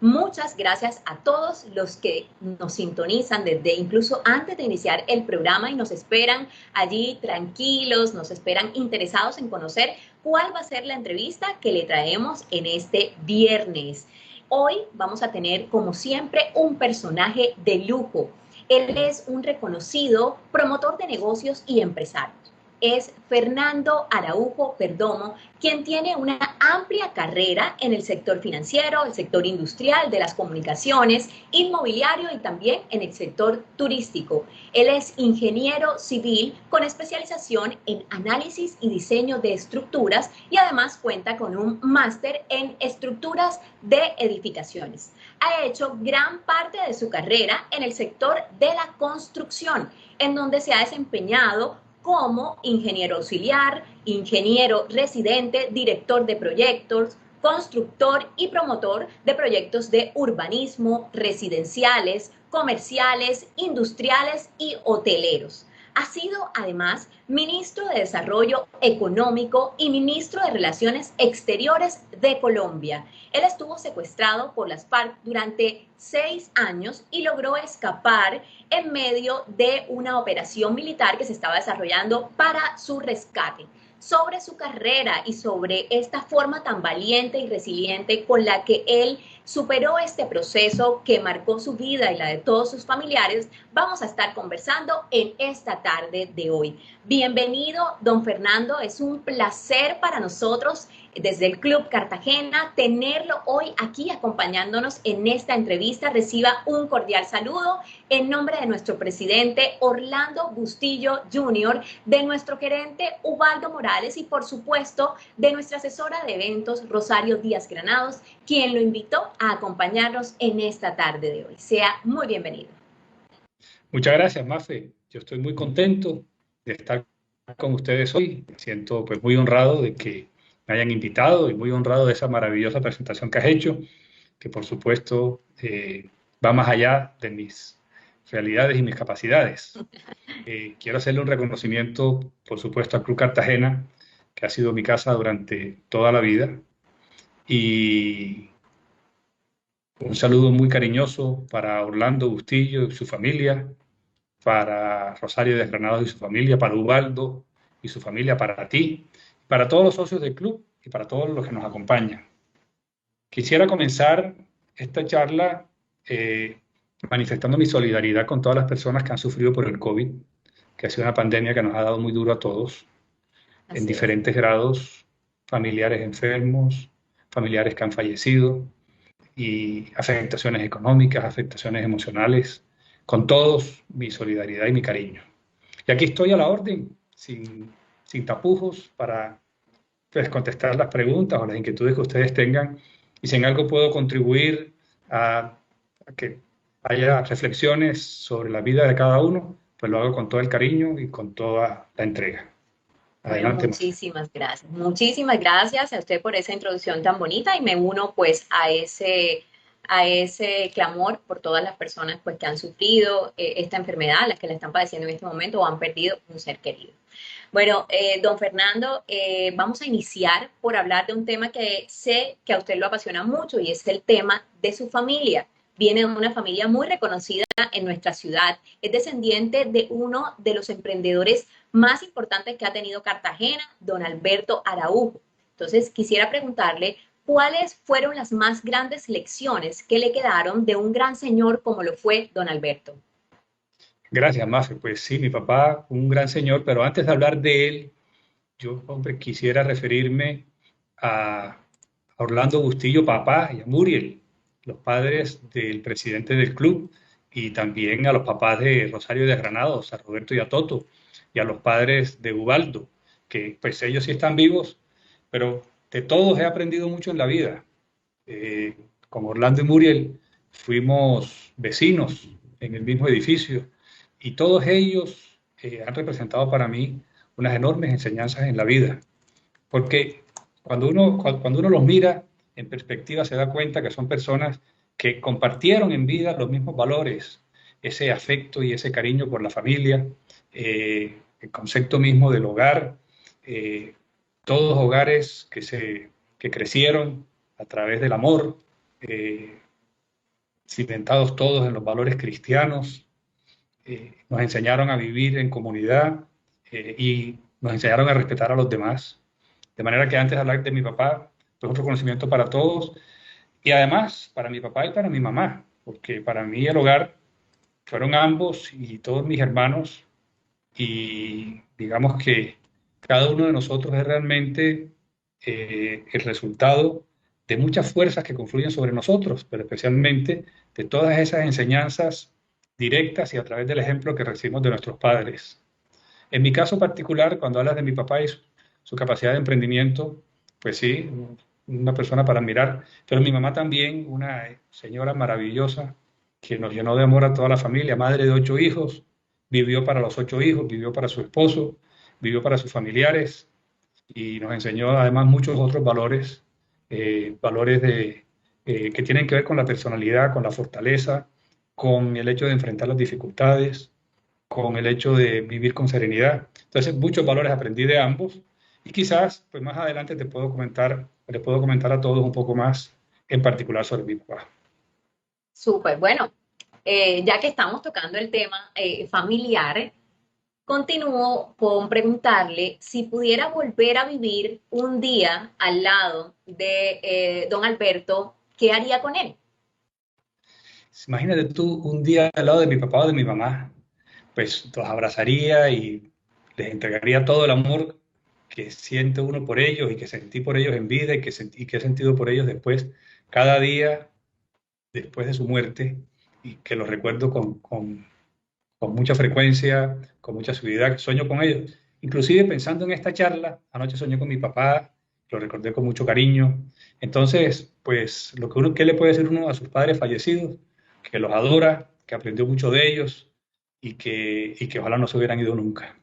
Muchas gracias a todos los que nos sintonizan desde incluso antes de iniciar el programa y nos esperan allí tranquilos, nos esperan interesados en conocer cuál va a ser la entrevista que le traemos en este viernes. Hoy vamos a tener, como siempre, un personaje de lujo. Él es un reconocido promotor de negocios y empresario. Es Fernando Araujo Perdomo, quien tiene una amplia carrera en el sector financiero, el sector industrial, de las comunicaciones, inmobiliario y también en el sector turístico. Él es ingeniero civil con especialización en análisis y diseño de estructuras y además cuenta con un máster en estructuras de edificaciones. Ha hecho gran parte de su carrera en el sector de la construcción, en donde se ha desempeñado como ingeniero auxiliar, ingeniero residente, director de proyectos, constructor y promotor de proyectos de urbanismo, residenciales, comerciales, industriales y hoteleros. Ha sido además ministro de Desarrollo Económico y ministro de Relaciones Exteriores de Colombia. Él estuvo secuestrado por las FARC durante 6 años y logró escapar en medio de una operación militar que se estaba desarrollando para su rescate. Sobre su carrera y sobre esta forma tan valiente y resiliente con la que él superó este proceso que marcó su vida y la de todos sus familiares, vamos a estar conversando en esta tarde de hoy. Bienvenido, don Fernando. Es un placer para nosotros desde el Club Cartagena tenerlo hoy aquí acompañándonos en esta entrevista. Reciba un cordial saludo en nombre de nuestro presidente Orlando Bustillo Jr., de nuestro gerente Ubaldo Morales y por supuesto de nuestra asesora de eventos Rosario Díaz Granados, quien lo invitó a acompañarnos en esta tarde de hoy. Sea muy bienvenido. Muchas gracias, Mafe. Yo estoy muy contento de estar con ustedes hoy. Me siento pues muy honrado de que me hayan invitado y muy honrado de esa maravillosa presentación que has hecho, que por supuesto va más allá de mis realidades y mis capacidades. Quiero hacerle un reconocimiento, por supuesto, al Club Cartagena, que ha sido mi casa durante toda la vida, y un saludo muy cariñoso para Orlando Bustillo y su familia, para Rosario de Granados y su familia, para Ubaldo y su familia, para ti, para todos los socios del club y para todos los que nos acompañan. Quisiera comenzar esta charla manifestando mi solidaridad con todas las personas que han sufrido por el COVID, que ha sido una pandemia que nos ha dado muy duro a todos, en diferentes grados, familiares enfermos, familiares que han fallecido, y afectaciones económicas, afectaciones emocionales. Con todos, mi solidaridad y mi cariño. Y aquí estoy a la orden, sin tapujos, para pues, contestar las preguntas o las inquietudes que ustedes tengan. Y si en algo puedo contribuir a que haya reflexiones sobre la vida de cada uno, pues lo hago con todo el cariño y con toda la entrega. Adelante. Bueno, muchísimas gracias. Muchísimas gracias a usted por esa introducción tan bonita y me uno pues a ese clamor por todas las personas pues que han sufrido esta enfermedad, las que la están padeciendo en este momento o han perdido un ser querido. Bueno, don Fernando, vamos a iniciar por hablar de un tema que sé que a usted lo apasiona mucho y es el tema de su familia. Viene de una familia muy reconocida en nuestra ciudad, es descendiente de uno de los emprendedores más importantes que ha tenido Cartagena, don Alberto Araujo. Entonces, quisiera preguntarle cuáles fueron las más grandes lecciones que le quedaron de un gran señor como lo fue don Alberto. Gracias, Mafe. Pues sí, mi papá, un gran señor, pero antes de hablar de él, yo, hombre, quisiera referirme a Orlando Bustillo, papá, y a Muriel, los padres del presidente del club, y también a los papás de Rosario de Granados, a Roberto y a Toto, y a los padres de Ubaldo, que pues ellos sí están vivos, pero de todos he aprendido mucho en la vida. Con Orlando y Muriel fuimos vecinos en el mismo edificio, y todos ellos han representado para mí unas enormes enseñanzas en la vida, porque cuando uno los mira en perspectiva se da cuenta que son personas que compartieron en vida los mismos valores, ese afecto y ese cariño por la familia, el concepto mismo del hogar, eh, todos hogares que crecieron a través del amor, eh, cimentados todos en los valores cristianos. Nos enseñaron a vivir en comunidad y nos enseñaron a respetar a los demás. De manera que antes de hablar de mi papá, pues un reconocimiento para todos y además para mi papá y para mi mamá, porque para mí el hogar fueron ambos y todos mis hermanos y digamos que cada uno de nosotros es realmente el resultado de muchas fuerzas que confluyen sobre nosotros, pero especialmente de todas esas enseñanzas directas y a través del ejemplo que recibimos de nuestros padres. En mi caso particular, cuando hablas de mi papá y su capacidad de emprendimiento, pues sí, una persona para admirar, pero mi mamá también, una señora maravillosa que nos llenó de amor a toda la familia, madre de 8 hijos, vivió para los 8 hijos, vivió para su esposo, vivió para sus familiares y nos enseñó además muchos otros valores, valores que tienen que ver con la personalidad, con la fortaleza, con el hecho de enfrentar las dificultades, con el hecho de vivir con serenidad. Entonces, muchos valores aprendí de ambos y quizás, pues más adelante te puedo comentar, les puedo comentar a todos un poco más, en particular sobre mi papá. Súper, bueno, ya que estamos tocando el tema familiar, continúo con preguntarle si pudiera volver a vivir un día al lado de don Alberto, ¿qué haría con él? Imagínate tú un día al lado de mi papá o de mi mamá, pues los abrazaría y les entregaría todo el amor que siente uno por ellos y que sentí por ellos en vida y que he sentido por ellos después, cada día después de su muerte, y que los recuerdo con mucha frecuencia, con mucha seguridad, sueño con ellos. Inclusive pensando en esta charla, anoche soñé con mi papá, lo recordé con mucho cariño. Entonces, pues lo que uno, ¿qué le puede decir uno a sus padres fallecidos? Que los adora, que aprendió mucho de ellos y que ojalá no se hubieran ido nunca.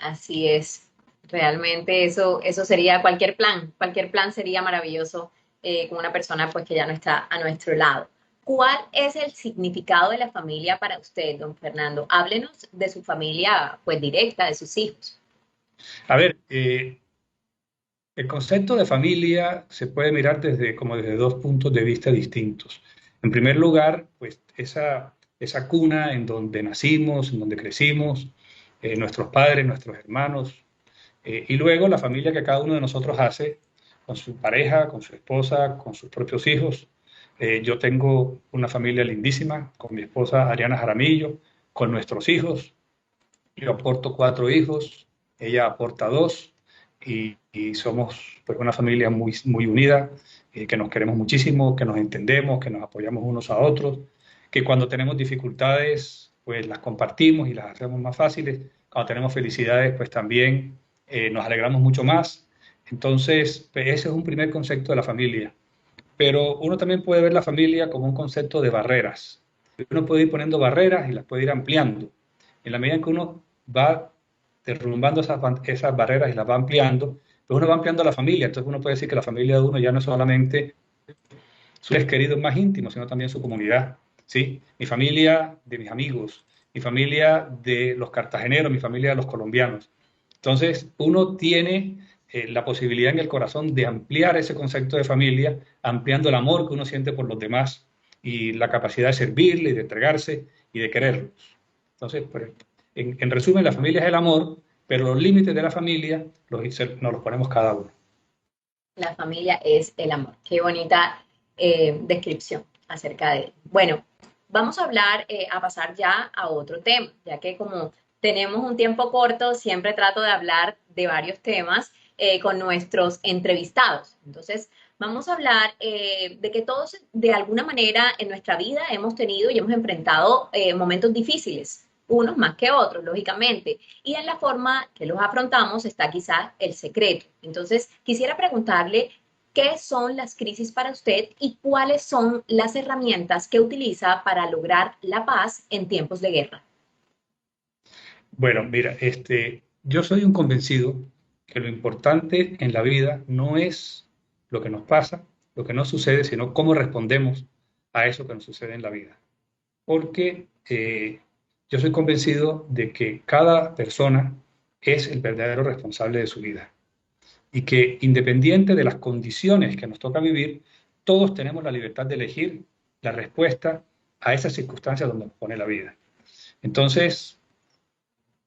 Así es, realmente eso sería cualquier plan sería maravilloso con una persona pues que ya no está a nuestro lado. ¿Cuál es el significado de la familia para usted, don Fernando? Háblenos de su familia pues directa, de sus hijos. A ver, el concepto de familia se puede mirar como desde dos puntos de vista distintos. En primer lugar, pues esa cuna en donde nacimos, en donde crecimos, nuestros padres, nuestros hermanos, y luego la familia que cada uno de nosotros hace con su pareja, con su esposa, con sus propios hijos. Yo tengo una familia lindísima con mi esposa Ariana Jaramillo, con nuestros hijos. Yo aporto 4 hijos, ella aporta 2 y somos pues, una familia muy, muy unida, que nos queremos muchísimo, que nos entendemos, que nos apoyamos unos a otros, que cuando tenemos dificultades pues las compartimos y las hacemos más fáciles. Cuando tenemos felicidades pues también nos alegramos mucho más. Entonces, pues, ese es un primer concepto de la familia. Pero uno también puede ver la familia como un concepto de barreras. Uno puede ir poniendo barreras y las puede ir ampliando. En la medida en que uno va derrumbando esas barreras y las va ampliando, pues uno va ampliando la familia. Entonces uno puede decir que la familia de uno ya no es solamente sus seres queridos más íntimos, sino también su comunidad. ¿Sí? Mi familia de mis amigos, mi familia de los cartageneros, mi familia de los colombianos. Entonces uno tiene la posibilidad en el corazón de ampliar ese concepto de familia, ampliando el amor que uno siente por los demás y la capacidad de servirle y de entregarse y de quererlos. Entonces, pues, en resumen, la familia es el amor, pero los límites de la familia nos los ponemos cada uno. La familia es el amor. Qué bonita descripción acerca de él. Bueno, vamos a hablar, a pasar ya a otro tema, ya que como tenemos un tiempo corto, siempre trato de hablar de varios temas con nuestros entrevistados. Entonces, vamos a hablar de que todos de alguna manera en nuestra vida hemos tenido y hemos enfrentado momentos difíciles, unos más que otros, lógicamente, y en la forma que los afrontamos está quizás el secreto. Entonces, quisiera preguntarle qué son las crisis para usted y cuáles son las herramientas que utiliza para lograr la paz en tiempos de guerra. Bueno, mira, yo soy un convencido que lo importante en la vida no es lo que nos pasa, lo que nos sucede, sino cómo respondemos a eso que nos sucede en la vida. Porque yo soy convencido de que cada persona es el verdadero responsable de su vida y que independiente de las condiciones que nos toca vivir, todos tenemos la libertad de elegir la respuesta a esas circunstancias donde nos pone la vida. Entonces,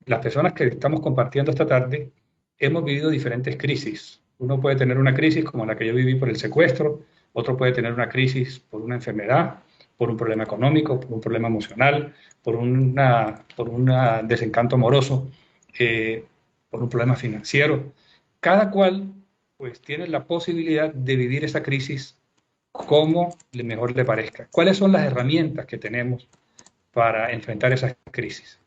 las personas que estamos compartiendo esta tarde hemos vivido diferentes crisis. Uno puede tener una crisis como la que yo viví por el secuestro, otro puede tener una crisis por una enfermedad, por un problema económico, por un problema emocional, por un desencanto amoroso, por un problema financiero. Cada cual pues tiene la posibilidad de vivir esa crisis como mejor le parezca. ¿Cuáles son las herramientas que tenemos para enfrentar esas crisis?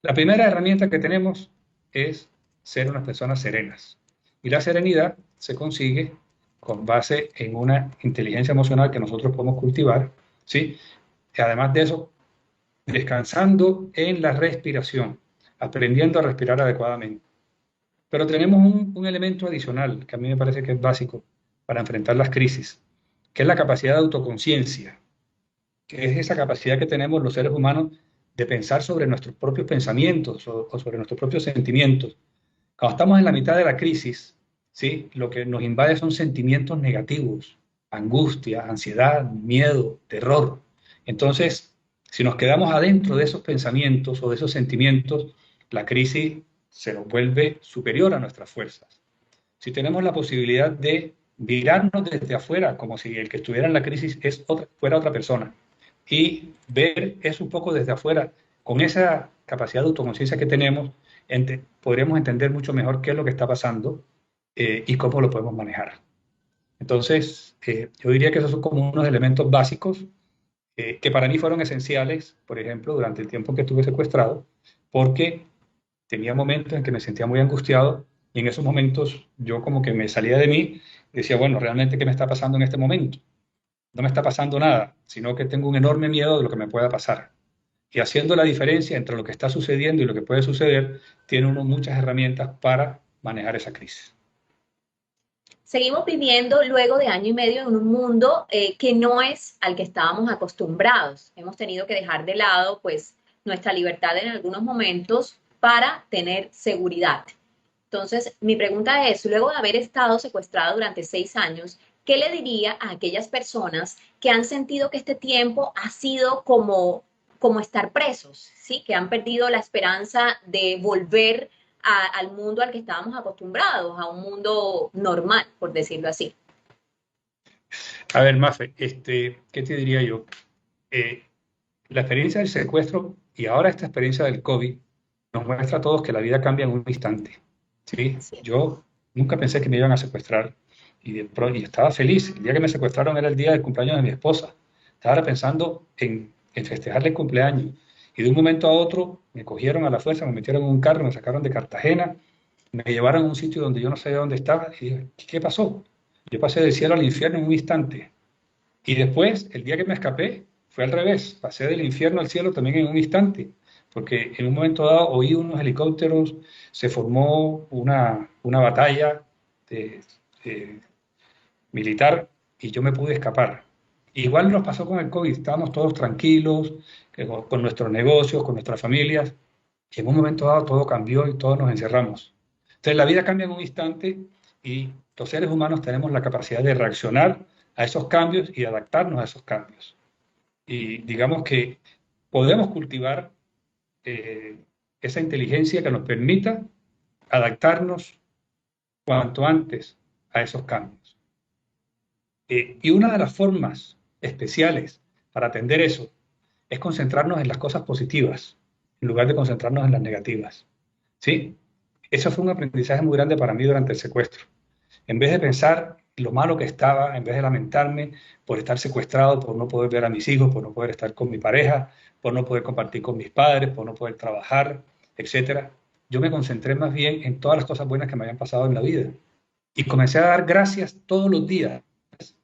La primera herramienta que tenemos es ser unas personas serenas. Y la serenidad se consigue con base en una inteligencia emocional que nosotros podemos cultivar, ¿sí? Y además de eso, descansando en la respiración, aprendiendo a respirar adecuadamente. Pero tenemos un elemento adicional que a mí me parece que es básico para enfrentar las crisis, que es la capacidad de autoconciencia, que es esa capacidad que tenemos los seres humanos de pensar sobre nuestros propios pensamientos o sobre nuestros propios sentimientos. Cuando estamos en la mitad de la crisis, ¿sí? Lo que nos invade son sentimientos negativos, angustia, ansiedad, miedo, terror. Entonces, si nos quedamos adentro de esos pensamientos o de esos sentimientos, la crisis se nos vuelve superior a nuestras fuerzas. Si tenemos la posibilidad de mirarnos desde afuera, como si el que estuviera en la crisis fuera otra persona, y ver eso un poco desde afuera, con esa capacidad de autoconciencia que tenemos, podríamos entender mucho mejor qué es lo que está pasando y cómo lo podemos manejar. Entonces, yo diría que esos son como unos elementos básicos que para mí fueron esenciales, por ejemplo, durante el tiempo en que estuve secuestrado, porque tenía momentos en que me sentía muy angustiado y en esos momentos yo como que me salía de mí y decía, bueno, realmente, ¿qué me está pasando en este momento? No me está pasando nada, sino que tengo un enorme miedo de lo que me pueda pasar. Y haciendo la diferencia entre lo que está sucediendo y lo que puede suceder, tiene uno muchas herramientas para manejar esa crisis. Seguimos viviendo luego de año y medio en un mundo que no es al que estábamos acostumbrados. Hemos tenido que dejar de lado pues nuestra libertad en algunos momentos para tener seguridad. Entonces, mi pregunta es, luego de haber estado secuestrada durante 6 años, ¿qué le diría a aquellas personas que han sentido que este tiempo ha sido como estar presos, ¿sí? Que han perdido la esperanza de volver al mundo al que estábamos acostumbrados, a un mundo normal, por decirlo así? A ver, Mafe, ¿qué te diría yo? Eh, la experiencia del secuestro y ahora esta experiencia del COVID nos muestra a todos que la vida cambia en un instante. ¿Sí? Sí. Yo nunca pensé que me iban a secuestrar y estaba feliz. El día que me secuestraron era el día del cumpleaños de mi esposa. Estaba pensando en festejarle el cumpleaños. Y de un momento a otro me cogieron a la fuerza, me metieron en un carro, me sacaron de Cartagena, me llevaron a un sitio donde yo no sabía dónde estaba y dije, ¿qué pasó? Yo pasé del cielo al infierno en un instante. Y después, el día que me escapé, fue al revés. Pasé del infierno al cielo también en un instante. Porque en un momento dado oí unos helicópteros, se formó una batalla de- de militar y yo me pude escapar. Igual nos pasó con el COVID, estábamos todos tranquilos, con nuestros negocios, con nuestras familias, y en un momento dado todo cambió y todos nos encerramos. Entonces la vida cambia en un instante y los seres humanos tenemos la capacidad de reaccionar a esos cambios y adaptarnos a esos cambios. Y digamos que podemos cultivar esa inteligencia que nos permita adaptarnos cuanto antes a esos cambios. Y una de las formas especiales para atender eso es concentrarnos en las cosas positivas, en lugar de concentrarnos en las negativas. ¿Sí? Eso fue un aprendizaje muy grande para mí durante el secuestro. En vez de pensar lo malo que estaba, en vez de lamentarme por estar secuestrado, por no poder ver a mis hijos, por no poder estar con mi pareja, por no poder compartir con mis padres, por no poder trabajar, etcétera, yo me concentré más bien en todas las cosas buenas que me habían pasado en la vida. Y comencé a dar gracias todos los días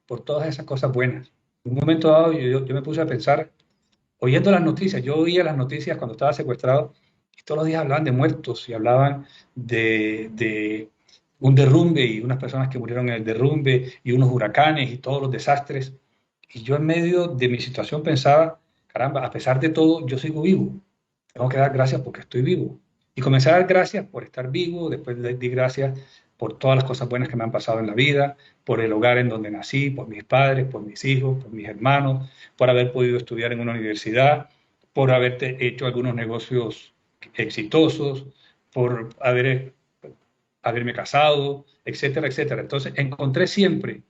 por todas esas cosas buenas. En un momento dado yo me puse a pensar, oyendo las noticias, yo oía las noticias cuando estaba secuestrado y todos los días hablaban de muertos y hablaban de un derrumbe y unas personas que murieron en el derrumbe y unos huracanes y todos los desastres. Y yo en medio de mi situación pensaba, caramba, a pesar de todo, yo sigo vivo. Tengo que dar gracias porque estoy vivo. Y comencé a dar gracias por estar vivo, después di gracias por todas las cosas buenas que me han pasado en la vida, por el hogar en donde nací, por mis padres, por mis hijos, por mis hermanos, por haber podido estudiar en una universidad, por haber hecho algunos negocios exitosos, por haberme casado, etcétera, etcétera. Entonces encontré siempre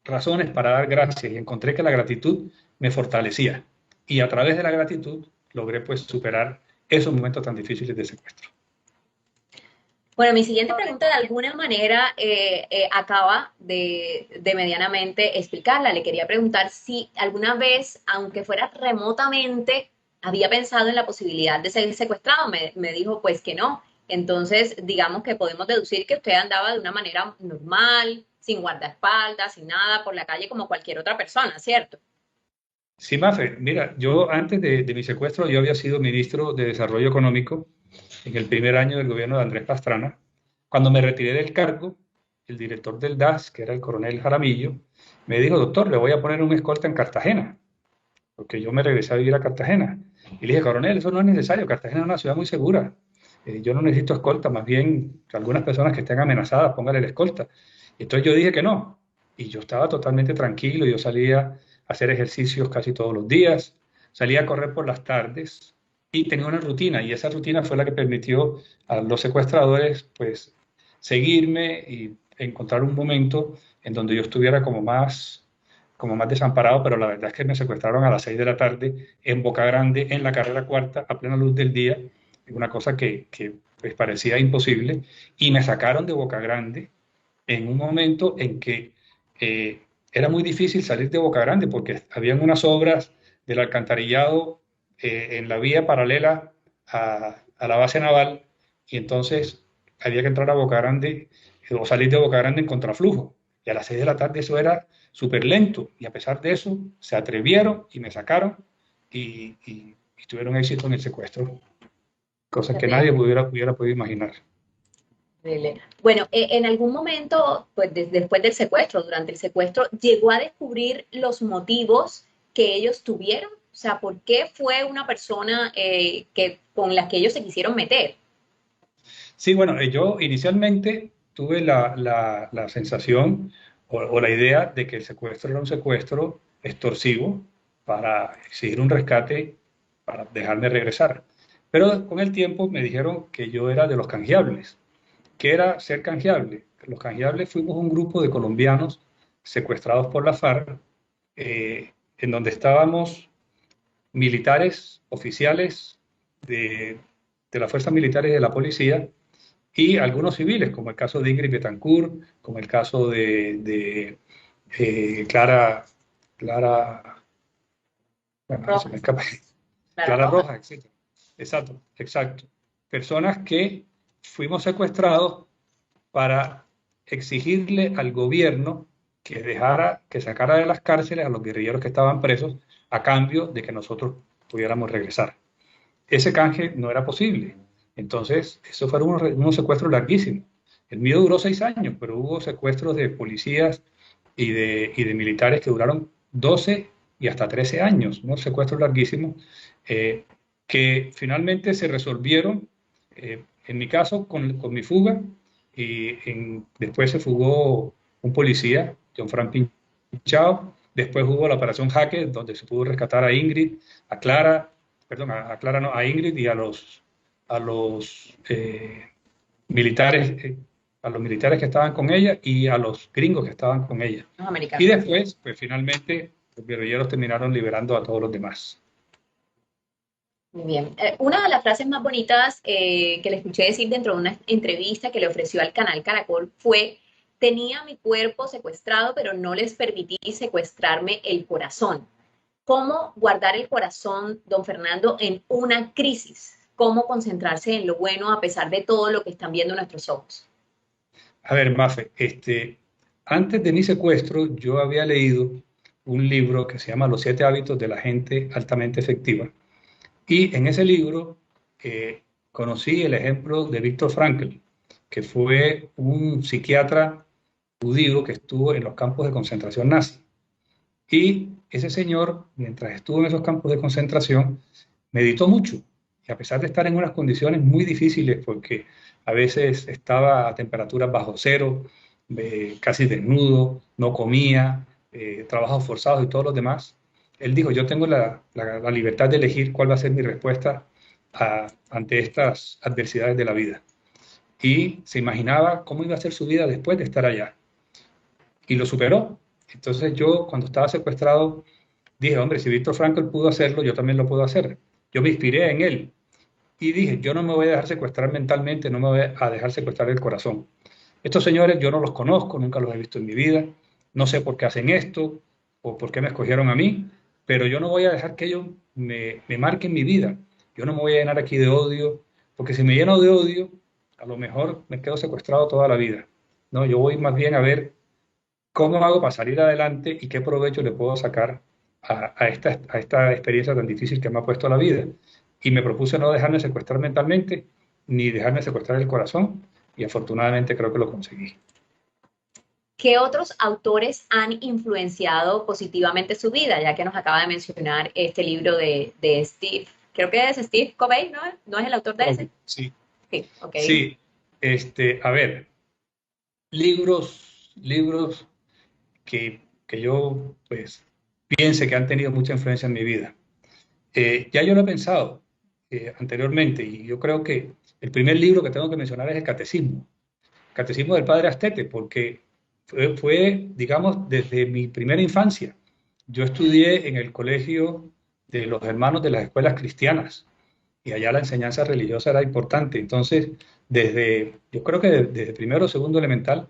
razones para dar gracias y encontré que la gratitud me fortalecía. Y a través de la gratitud logré pues superar esos momentos tan difíciles de secuestro. Bueno, mi siguiente pregunta de alguna manera acaba de medianamente explicarla. Le quería preguntar si alguna vez, aunque fuera remotamente, había pensado en la posibilidad de ser secuestrado. Me dijo pues que no. Entonces, digamos que podemos deducir que usted andaba de una manera normal, sin guardaespaldas, sin nada, por la calle como cualquier otra persona, ¿cierto? Sí, Mafe, mira, yo antes de mi secuestro, yo había sido ministro de Desarrollo Económico en el primer año del gobierno de Andrés Pastrana. Cuando me retiré del cargo, el director del DAS, que era el coronel Jaramillo, me dijo, doctor, le voy a poner un escolta en Cartagena, porque yo me regresé a vivir a Cartagena. Y le dije, coronel, eso no es necesario, Cartagena es una ciudad muy segura. Yo no necesito escolta, más bien algunas personas que estén amenazadas, póngale el escolta. Entonces yo dije que no. Y yo estaba totalmente tranquilo, yo salía a hacer ejercicios casi todos los días, salía a correr por las tardes y tenía una rutina. Y esa rutina fue la que permitió a los secuestradores, pues, seguirme y encontrar un momento en donde yo estuviera como más desamparado, pero la verdad es que me secuestraron a las 6 de la tarde en Boca Grande, en la carrera cuarta, a plena luz del día, una cosa que pues, parecía imposible, y me sacaron de Boca Grande en un momento en que era muy difícil salir de Boca Grande porque habían unas obras del alcantarillado en la vía paralela a la base naval, y entonces había que entrar a Boca Grande o salir de Boca Grande en contraflujo. Y a las 6 de la tarde eso era súper lento, y a pesar de eso se atrevieron y me sacaron y tuvieron éxito en el secuestro, cosa que nadie Terrible. hubiera podido imaginar. Terrible. Bueno, en algún momento, pues después del secuestro, durante el secuestro, llegó a descubrir los motivos que ellos tuvieron. O sea, ¿por qué fue una persona con la que ellos se quisieron meter? Sí, bueno, yo inicialmente tuve la sensación o la idea de que el secuestro era un secuestro extorsivo para exigir un rescate para dejarme regresar. Pero con el tiempo me dijeron que yo era de los canjeables. ¿Qué era ser canjeable? Los canjeables fuimos un grupo de colombianos secuestrados por la FARC, en donde estábamos militares, oficiales de, de las fuerzas militares y de la policía, y algunos civiles, como el caso de Ingrid Betancourt, como el caso de Clara, bueno, se me Rojas, escapa, Clara Clara Rojas. Rojas, etc. Exacto, exacto. Personas que fuimos secuestrados para exigirle al gobierno que dejara, que sacara de las cárceles a los guerrilleros que estaban presos a cambio de que nosotros pudiéramos regresar. Ese canje no era posible. Entonces, eso fueron unos secuestros larguísimos. El mío duró 6 años, pero hubo secuestros de policías y de militares que duraron 12 y hasta 13 años, unos secuestros larguísimos, eh, que finalmente se resolvieron, en mi caso, con mi fuga, y después se fugó un policía, John Frank Pinchao. Después hubo la operación Jaque, donde se pudo rescatar a Ingrid, a Clara, perdón, a Clara no, a Ingrid y a los militares, a los militares que estaban con ella y a los gringos que estaban con ella. Los Y americanos. después, pues finalmente, los guerrilleros terminaron liberando a todos los demás. Muy bien. Una de las frases más bonitas que le escuché decir dentro de una entrevista que le ofreció al canal Caracol fue, tenía mi cuerpo secuestrado, pero no les permití secuestrarme el corazón. ¿Cómo guardar el corazón, don Fernando, en una crisis? ¿Cómo concentrarse en lo bueno a pesar de todo lo que están viendo nuestros ojos? A ver, Mafe, antes de mi secuestro, yo había leído un libro que se llama Los 7 hábitos de la gente altamente efectiva. Y en ese libro conocí el ejemplo de Viktor Frankl, que fue un psiquiatra judío que estuvo en los campos de concentración nazi. Y ese señor, mientras estuvo en esos campos de concentración, meditó mucho. Y a pesar de estar en unas condiciones muy difíciles, porque a veces estaba a temperaturas bajo cero, casi desnudo, no comía, trabajos forzados y todos los demás, él dijo, yo tengo la libertad de elegir cuál va a ser mi respuesta ante estas adversidades de la vida. Y se imaginaba cómo iba a ser su vida después de estar allá. Y lo superó. Entonces yo, cuando estaba secuestrado, dije, hombre, si Víctor Frankl pudo hacerlo, yo también lo puedo hacer. Yo me inspiré en él y dije, yo no me voy a dejar secuestrar mentalmente, no me voy a dejar secuestrar el corazón. Estos señores yo no los conozco, nunca los he visto en mi vida, no sé por qué hacen esto o por qué me escogieron a mí, pero yo no voy a dejar que ellos me marquen mi vida. Yo no me voy a llenar aquí de odio, porque si me lleno de odio, a lo mejor me quedo secuestrado toda la vida. No, yo voy más bien a ver cómo hago para salir adelante y qué provecho le puedo sacar a esta experiencia tan difícil que me ha puesto la vida. Y me propuse no dejarme secuestrar mentalmente, ni dejarme secuestrar el corazón, y afortunadamente creo que lo conseguí. ¿Qué otros autores han influenciado positivamente su vida? Ya que nos acaba de mencionar este libro de Steve, creo que es Steve Covey, ¿no? ¿No es el autor de ese? Sí, Sí, ok. sí. A ver, libros que yo pues piense que han tenido mucha influencia en mi vida. Ya yo lo he pensado anteriormente y yo creo que el primer libro que tengo que mencionar es el Catecismo del Padre Astete, porque digamos, desde mi primera infancia. Yo estudié en el colegio de los hermanos de las escuelas cristianas y allá la enseñanza religiosa era importante. Entonces, yo creo que desde primero o segundo elemental,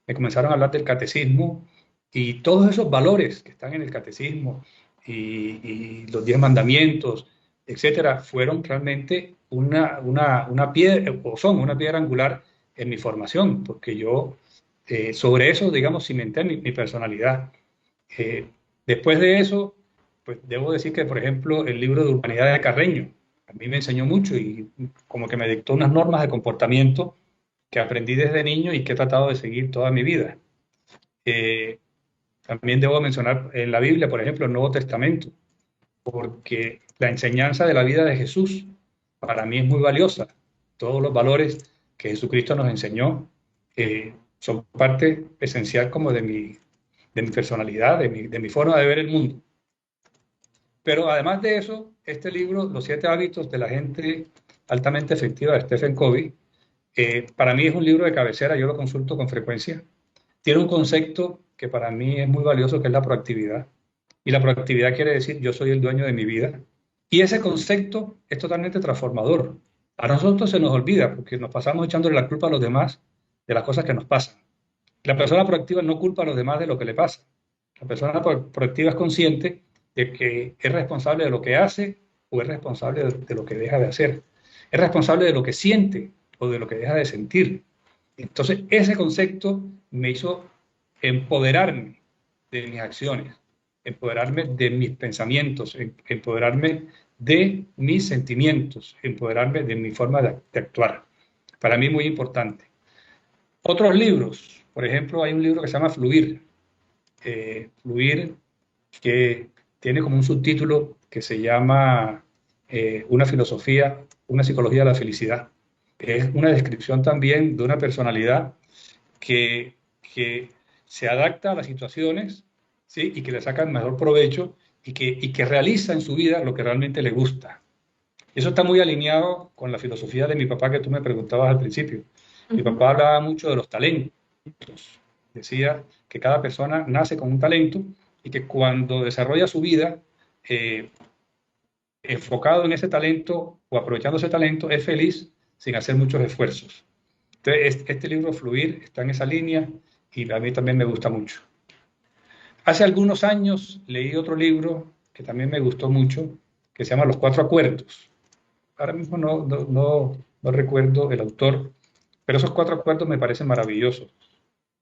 me comenzaron a hablar del catecismo y todos esos valores que están en el catecismo y los 10 mandamientos, etcétera, fueron realmente una piedra, o son una piedra angular en mi formación, porque yo sobre eso, digamos, cimenté mi personalidad. Eh, Después de eso, pues debo decir que, por ejemplo, el libro de Urbanidad de Carreño, a mí me enseñó mucho y como que me dictó unas normas de comportamiento que aprendí desde niño y que he tratado de seguir toda mi vida. Eh, También debo mencionar en la Biblia, por ejemplo, el Nuevo Testamento, porque la enseñanza de la vida de Jesús para mí es muy valiosa. Todos los valores que Jesucristo nos enseñó son parte esencial como de mi personalidad, de mi forma de ver el mundo. Pero además de eso, este libro, Los 7 hábitos de la gente altamente efectiva de Stephen Covey, para mí es un libro de cabecera, yo lo consulto con frecuencia. Tiene un concepto que para mí es muy valioso, que es la proactividad. Y la proactividad quiere decir yo soy el dueño de mi vida. Y ese concepto es totalmente transformador. A nosotros se nos olvida porque nos pasamos echándole la culpa a los demás de las cosas que nos pasan. La persona proactiva no culpa a los demás de lo que le pasa. La persona proactiva es consciente de que es responsable de lo que hace o es responsable de lo que deja de hacer. Es responsable de lo que siente o de lo que deja de sentir. Entonces, ese concepto me hizo empoderarme de mis acciones, empoderarme de mis pensamientos, empoderarme de mis sentimientos, empoderarme de mi forma de actuar. Para mí muy importante. Otros libros, por ejemplo, hay un libro que se llama Fluir. Fluir, que tiene como un subtítulo que se llama una psicología de la felicidad. Es una descripción también de una personalidad que, que se adapta a las situaciones, ¿sí? Y que le saca el mejor provecho y que realiza en su vida lo que realmente le gusta. Eso está muy alineado con la filosofía de mi papá que tú me preguntabas al principio. Mi papá hablaba mucho de los talentos. Decía que cada persona nace con un talento y que cuando desarrolla su vida enfocado en ese talento o aprovechando ese talento, es feliz sin hacer muchos esfuerzos. Entonces, este libro, Fluir, está en esa línea y a mí también me gusta mucho. Hace algunos años leí otro libro que también me gustó mucho, que se llama Los Cuatro Acuerdos. Ahora mismo no recuerdo el autor, pero esos 4 acuerdos me parecen maravillosos.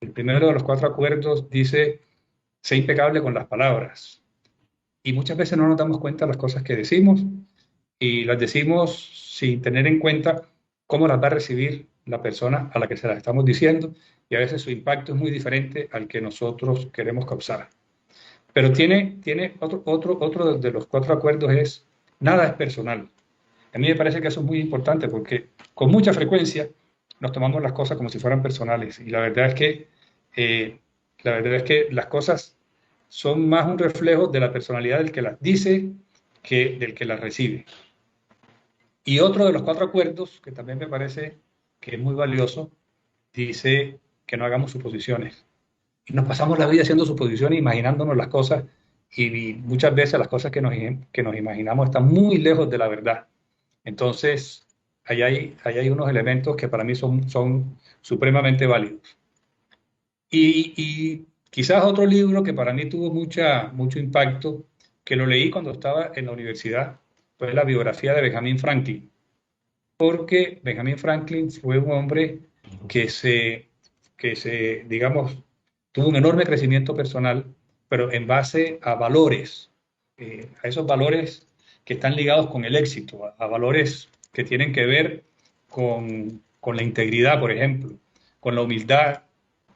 El primero de los 4 acuerdos dice, sé impecable con las palabras. Y muchas veces no nos damos cuenta de las cosas que decimos y las decimos sin tener en cuenta cómo las va a recibir la persona a la que se las estamos diciendo y a veces su impacto es muy diferente al que nosotros queremos causar. Pero tiene otro de los 4 acuerdos es, nada es personal. A mí me parece que eso es muy importante porque con mucha frecuencia nos tomamos las cosas como si fueran personales y eh, la verdad es que las cosas son más un reflejo de la personalidad del que las dice que del que las recibe. Y otro de los cuatro acuerdos, que también me parece que es muy valioso, dice que no hagamos suposiciones. Y nos pasamos la vida haciendo suposiciones, imaginándonos las cosas, y muchas veces las cosas que nos imaginamos están muy lejos de la verdad. Entonces, ahí hay unos elementos que para mí son supremamente válidos. Y quizás otro libro que para mí tuvo mucho impacto, que lo leí cuando estaba en la universidad, fue la biografía de Benjamin Franklin, porque Benjamin Franklin fue un hombre que digamos, tuvo un enorme crecimiento personal, pero en base a valores, a esos valores que están ligados con el éxito, a valores que tienen que ver con la integridad, por ejemplo, con la humildad,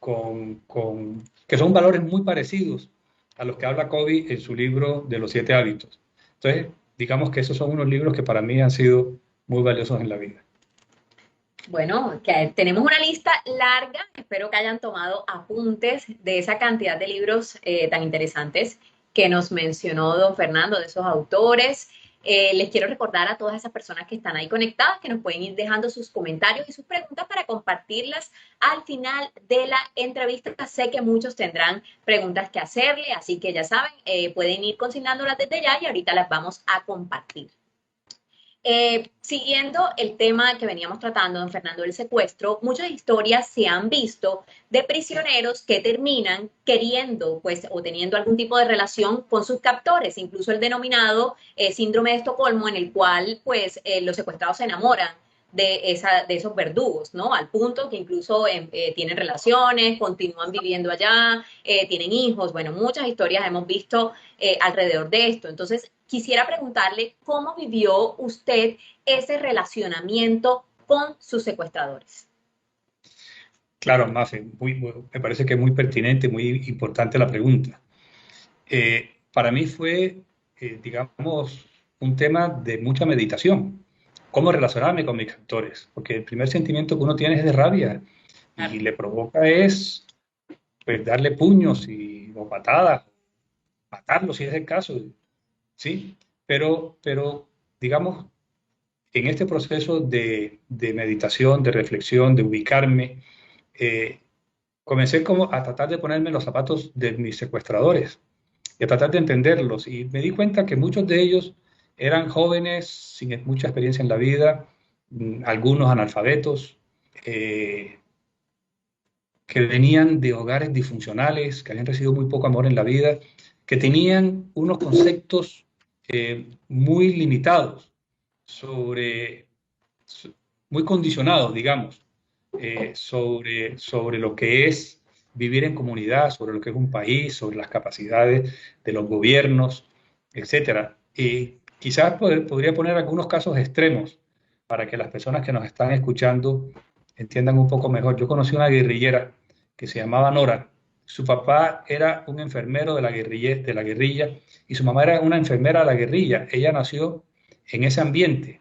que son valores muy parecidos a los que habla Covey en su libro de los 7 hábitos. Entonces, digamos que esos son unos libros que para mí han sido muy valiosos en la vida. Bueno, que tenemos una lista larga, espero que hayan tomado apuntes de esa cantidad de libros tan interesantes que nos mencionó don Fernando, de esos autores. Les quiero recordar a todas esas personas que están ahí conectadas que nos pueden ir dejando sus comentarios y sus preguntas para compartirlas al final de la entrevista. Sé que muchos tendrán preguntas que hacerle, así que ya saben, pueden ir consignándolas desde ya y ahorita las vamos a compartir. Siguiendo el tema que veníamos tratando, don Fernando, del secuestro, muchas historias se han visto de prisioneros que terminan queriendo, pues, o teniendo algún tipo de relación con sus captores, incluso el denominado síndrome de Estocolmo, en el cual, pues, los secuestrados se enamoran de esos verdugos, ¿no? Al punto que incluso tienen relaciones, continúan viviendo allá, tienen hijos, bueno, muchas historias hemos visto alrededor de esto. Entonces, quisiera preguntarle cómo vivió usted ese relacionamiento con sus secuestradores. Claro, Mafe, me parece que es muy pertinente, muy importante la pregunta. Para mí fue, digamos, un tema de mucha meditación. ¿Cómo relacionarme con mis captores? Porque el primer sentimiento que uno tiene es de rabia y le provoca es pues, darle puños o patadas, matarlo si es el caso, ¿sí? Pero digamos, en este proceso de meditación, de reflexión, de ubicarme, eh, comencé como a tratar de ponerme los zapatos de mis secuestradores y a tratar de entenderlos. Y me di cuenta que muchos de ellos eran jóvenes sin mucha experiencia en la vida, algunos analfabetos, eh, que venían de hogares disfuncionales, que habían recibido muy poco amor en la vida, que tenían unos conceptos muy limitados sobre, muy condicionados, digamos, sobre lo que es vivir en comunidad, sobre lo que es un país, sobre las capacidades de los gobiernos, etcétera. Y quizás podría poner algunos casos extremos para que las personas que nos están escuchando entiendan un poco mejor. Yo conocí una guerrillera que se llamaba Nora. Su papá era un enfermero de la guerrilla y su mamá era una enfermera de la guerrilla. Ella nació en ese ambiente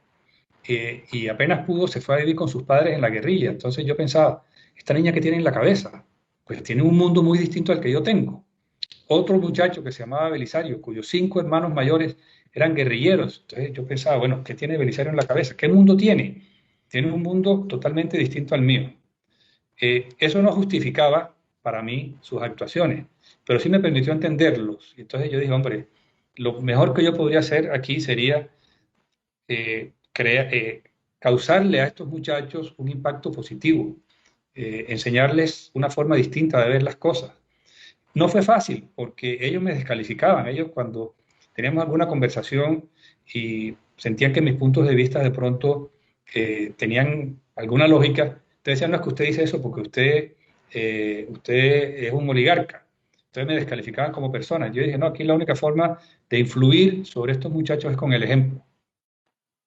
y apenas pudo, se fue a vivir con sus padres en la guerrilla. Entonces yo pensaba, esta niña que tiene en la cabeza, pues tiene un mundo muy distinto al que yo tengo. Otro muchacho que se llamaba Belisario, cuyos 5 hermanos mayores eran guerrilleros. Entonces yo pensaba, bueno, ¿qué tiene Belisario en la cabeza? ¿Qué mundo tiene? Tiene un mundo totalmente distinto al mío. Eso no justificaba para mí sus actuaciones, pero sí me permitió entenderlos. Y entonces yo dije, hombre, lo mejor que yo podría hacer aquí sería causarle a estos muchachos un impacto positivo, enseñarles una forma distinta de ver las cosas. No fue fácil porque ellos me descalificaban, ellos cuando teníamos alguna conversación y sentían que mis puntos de vista de pronto tenían alguna lógica, te decían, no es que usted dice eso porque usted es un oligarca. Entonces me descalificaban como persona. Yo dije, no, aquí la única forma de influir sobre estos muchachos es con el ejemplo.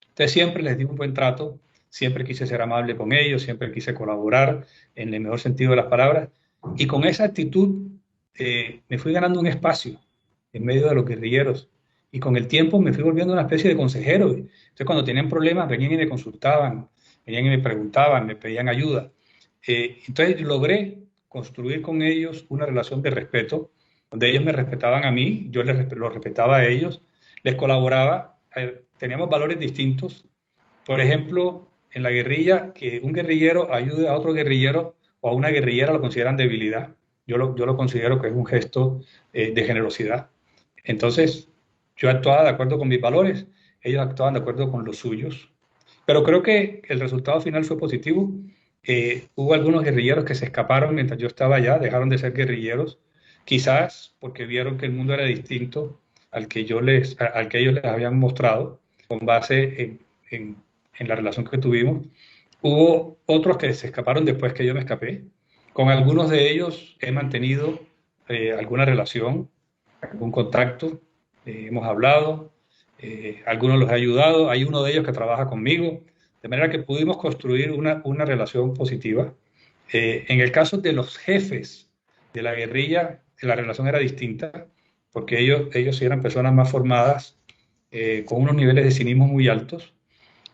Entonces siempre les di un buen trato, siempre quise ser amable con ellos, siempre quise colaborar en el mejor sentido de las palabras. Y con esa actitud me fui ganando un espacio en medio de los guerrilleros y con el tiempo me fui volviendo una especie de consejero. Entonces, cuando tenían problemas, venían y me consultaban, venían y me preguntaban, me pedían ayuda. Entonces, logré construir con ellos una relación de respeto, donde ellos me respetaban a mí, yo los respetaba a ellos, les colaboraba, teníamos valores distintos. Por ejemplo, en la guerrilla, que un guerrillero ayude a otro guerrillero o a una guerrillera lo consideran debilidad. Yo lo considero que es un gesto de generosidad. Entonces, yo actuaba de acuerdo con mis valores, ellos actuaban de acuerdo con los suyos. Pero creo que el resultado final fue positivo. Hubo algunos guerrilleros que se escaparon mientras yo estaba allá, dejaron de ser guerrilleros, quizás porque vieron que el mundo era distinto al que ellos les habían mostrado, con base en la relación que tuvimos. Hubo otros que se escaparon después que yo me escapé. Con algunos de ellos he mantenido alguna relación, algún contacto, hemos hablado, algunos los he ayudado, hay uno de ellos que trabaja conmigo, de manera que pudimos construir una relación positiva. En el caso de los jefes de la guerrilla, la relación era distinta, porque ellos sí eran personas más formadas, con unos niveles de cinismo muy altos,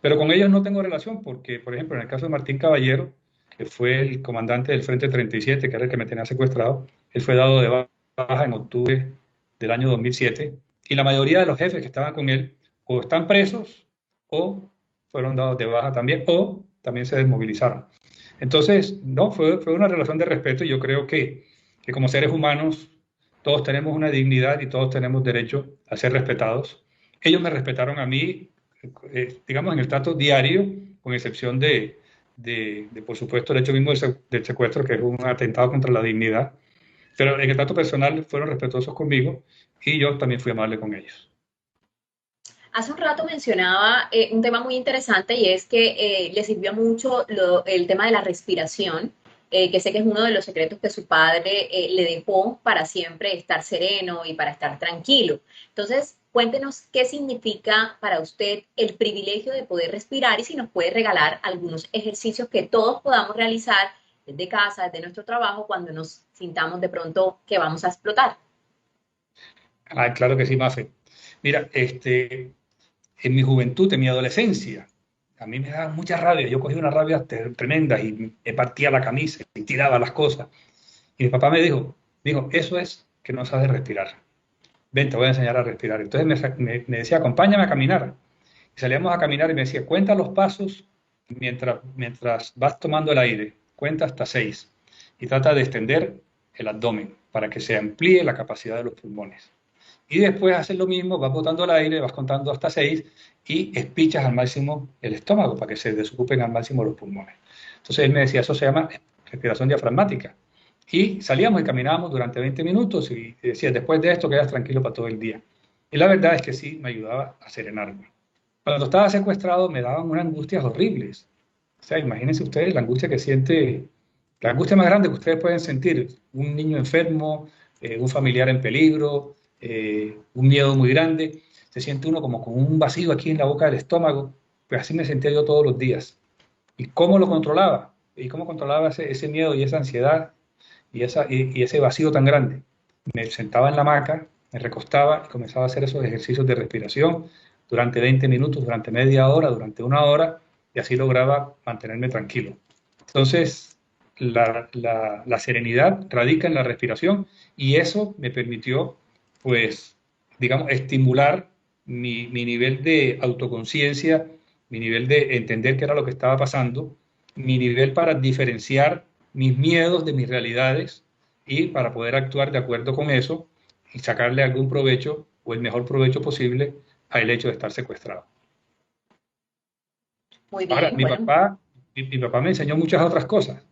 pero con ellos no tengo relación porque, por ejemplo, en el caso de Martín Caballero, que fue el comandante del Frente 37, que era el que me tenía secuestrado, él fue dado de baja en octubre del año 2007, y la mayoría de los jefes que estaban con él o están presos o fueron dados de baja también, o también se desmovilizaron. Entonces, no, fue una relación de respeto y yo creo que como seres humanos todos tenemos una dignidad y todos tenemos derecho a ser respetados. Ellos me respetaron a mí, digamos, en el trato diario, con excepción por supuesto, el hecho mismo del secuestro, que es un atentado contra la dignidad. Pero en el trato personal fueron respetuosos conmigo y yo también fui amable con ellos. Hace un rato mencionaba un tema muy interesante y es que le sirvió mucho el tema de la respiración, que sé que es uno de los secretos que su padre le dejó para siempre estar sereno y para estar tranquilo. Entonces, cuéntenos qué significa para usted el privilegio de poder respirar y si nos puede regalar algunos ejercicios que todos podamos realizar desde casa, desde nuestro trabajo, cuando nos sintamos de pronto que vamos a explotar. Ah, claro que sí, Mafe. Mira, en mi juventud, en mi adolescencia, a mí me daba mucha rabia. Yo cogía una rabia tremenda y me partía la camisa y tiraba las cosas. Y mi papá me dijo, eso es que no sabes respirar. Ven, te voy a enseñar a respirar. Entonces me decía, acompáñame a caminar. Y salíamos a caminar y me decía, cuenta los pasos mientras vas tomando el aire. Cuenta hasta 6. Y trata de extender el abdomen para que se amplíe la capacidad de los pulmones. Y después haces lo mismo, vas botando el aire, vas contando hasta 6 y espichas al máximo el estómago para que se desocupen al máximo los pulmones. Entonces él me decía, eso se llama respiración diafragmática. Y salíamos y caminábamos durante 20 minutos y decía, después de esto quedas tranquilo para todo el día. Y la verdad es que sí, me ayudaba a serenarme. Cuando estaba secuestrado me daban unas angustias horribles. O sea, imagínense ustedes la angustia que siente, la angustia más grande que ustedes pueden sentir, un niño enfermo, un familiar en peligro, un miedo muy grande, se siente uno como con un vacío aquí en la boca del estómago, pues así me sentía yo todos los días. ¿Y cómo lo controlaba? ¿Y cómo controlaba ese miedo y esa ansiedad y ese vacío tan grande? Me sentaba en la hamaca, me recostaba y comenzaba a hacer esos ejercicios de respiración durante 20 minutos, durante media hora, durante una hora, y así lograba mantenerme tranquilo. Entonces, la serenidad radica en la respiración y eso me permitió, pues, digamos, estimular mi nivel de autoconciencia, mi nivel de entender qué era lo que estaba pasando, mi nivel para diferenciar mis miedos de mis realidades y para poder actuar de acuerdo con eso y sacarle algún provecho o el mejor provecho posible al hecho de estar secuestrado. Muy Ahora, bien, bueno, mi papá me enseñó muchas otras cosas,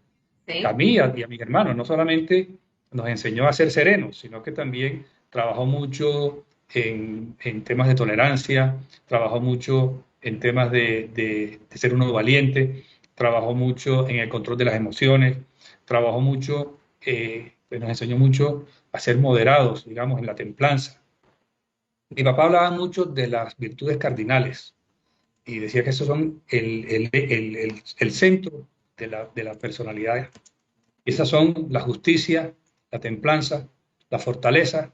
a sí. mí y a mis hermanos. No solamente nos enseñó a ser serenos, sino que también trabajó mucho en temas de tolerancia, trabajó mucho en temas de ser uno valiente, trabajó mucho en el control de las emociones, trabajó mucho, pues nos enseñó mucho a ser moderados, digamos, en la templanza. Mi papá hablaba mucho de las virtudes cardinales y decía que esos son el centro de la personalidad. Esas son la justicia, la templanza, la fortaleza,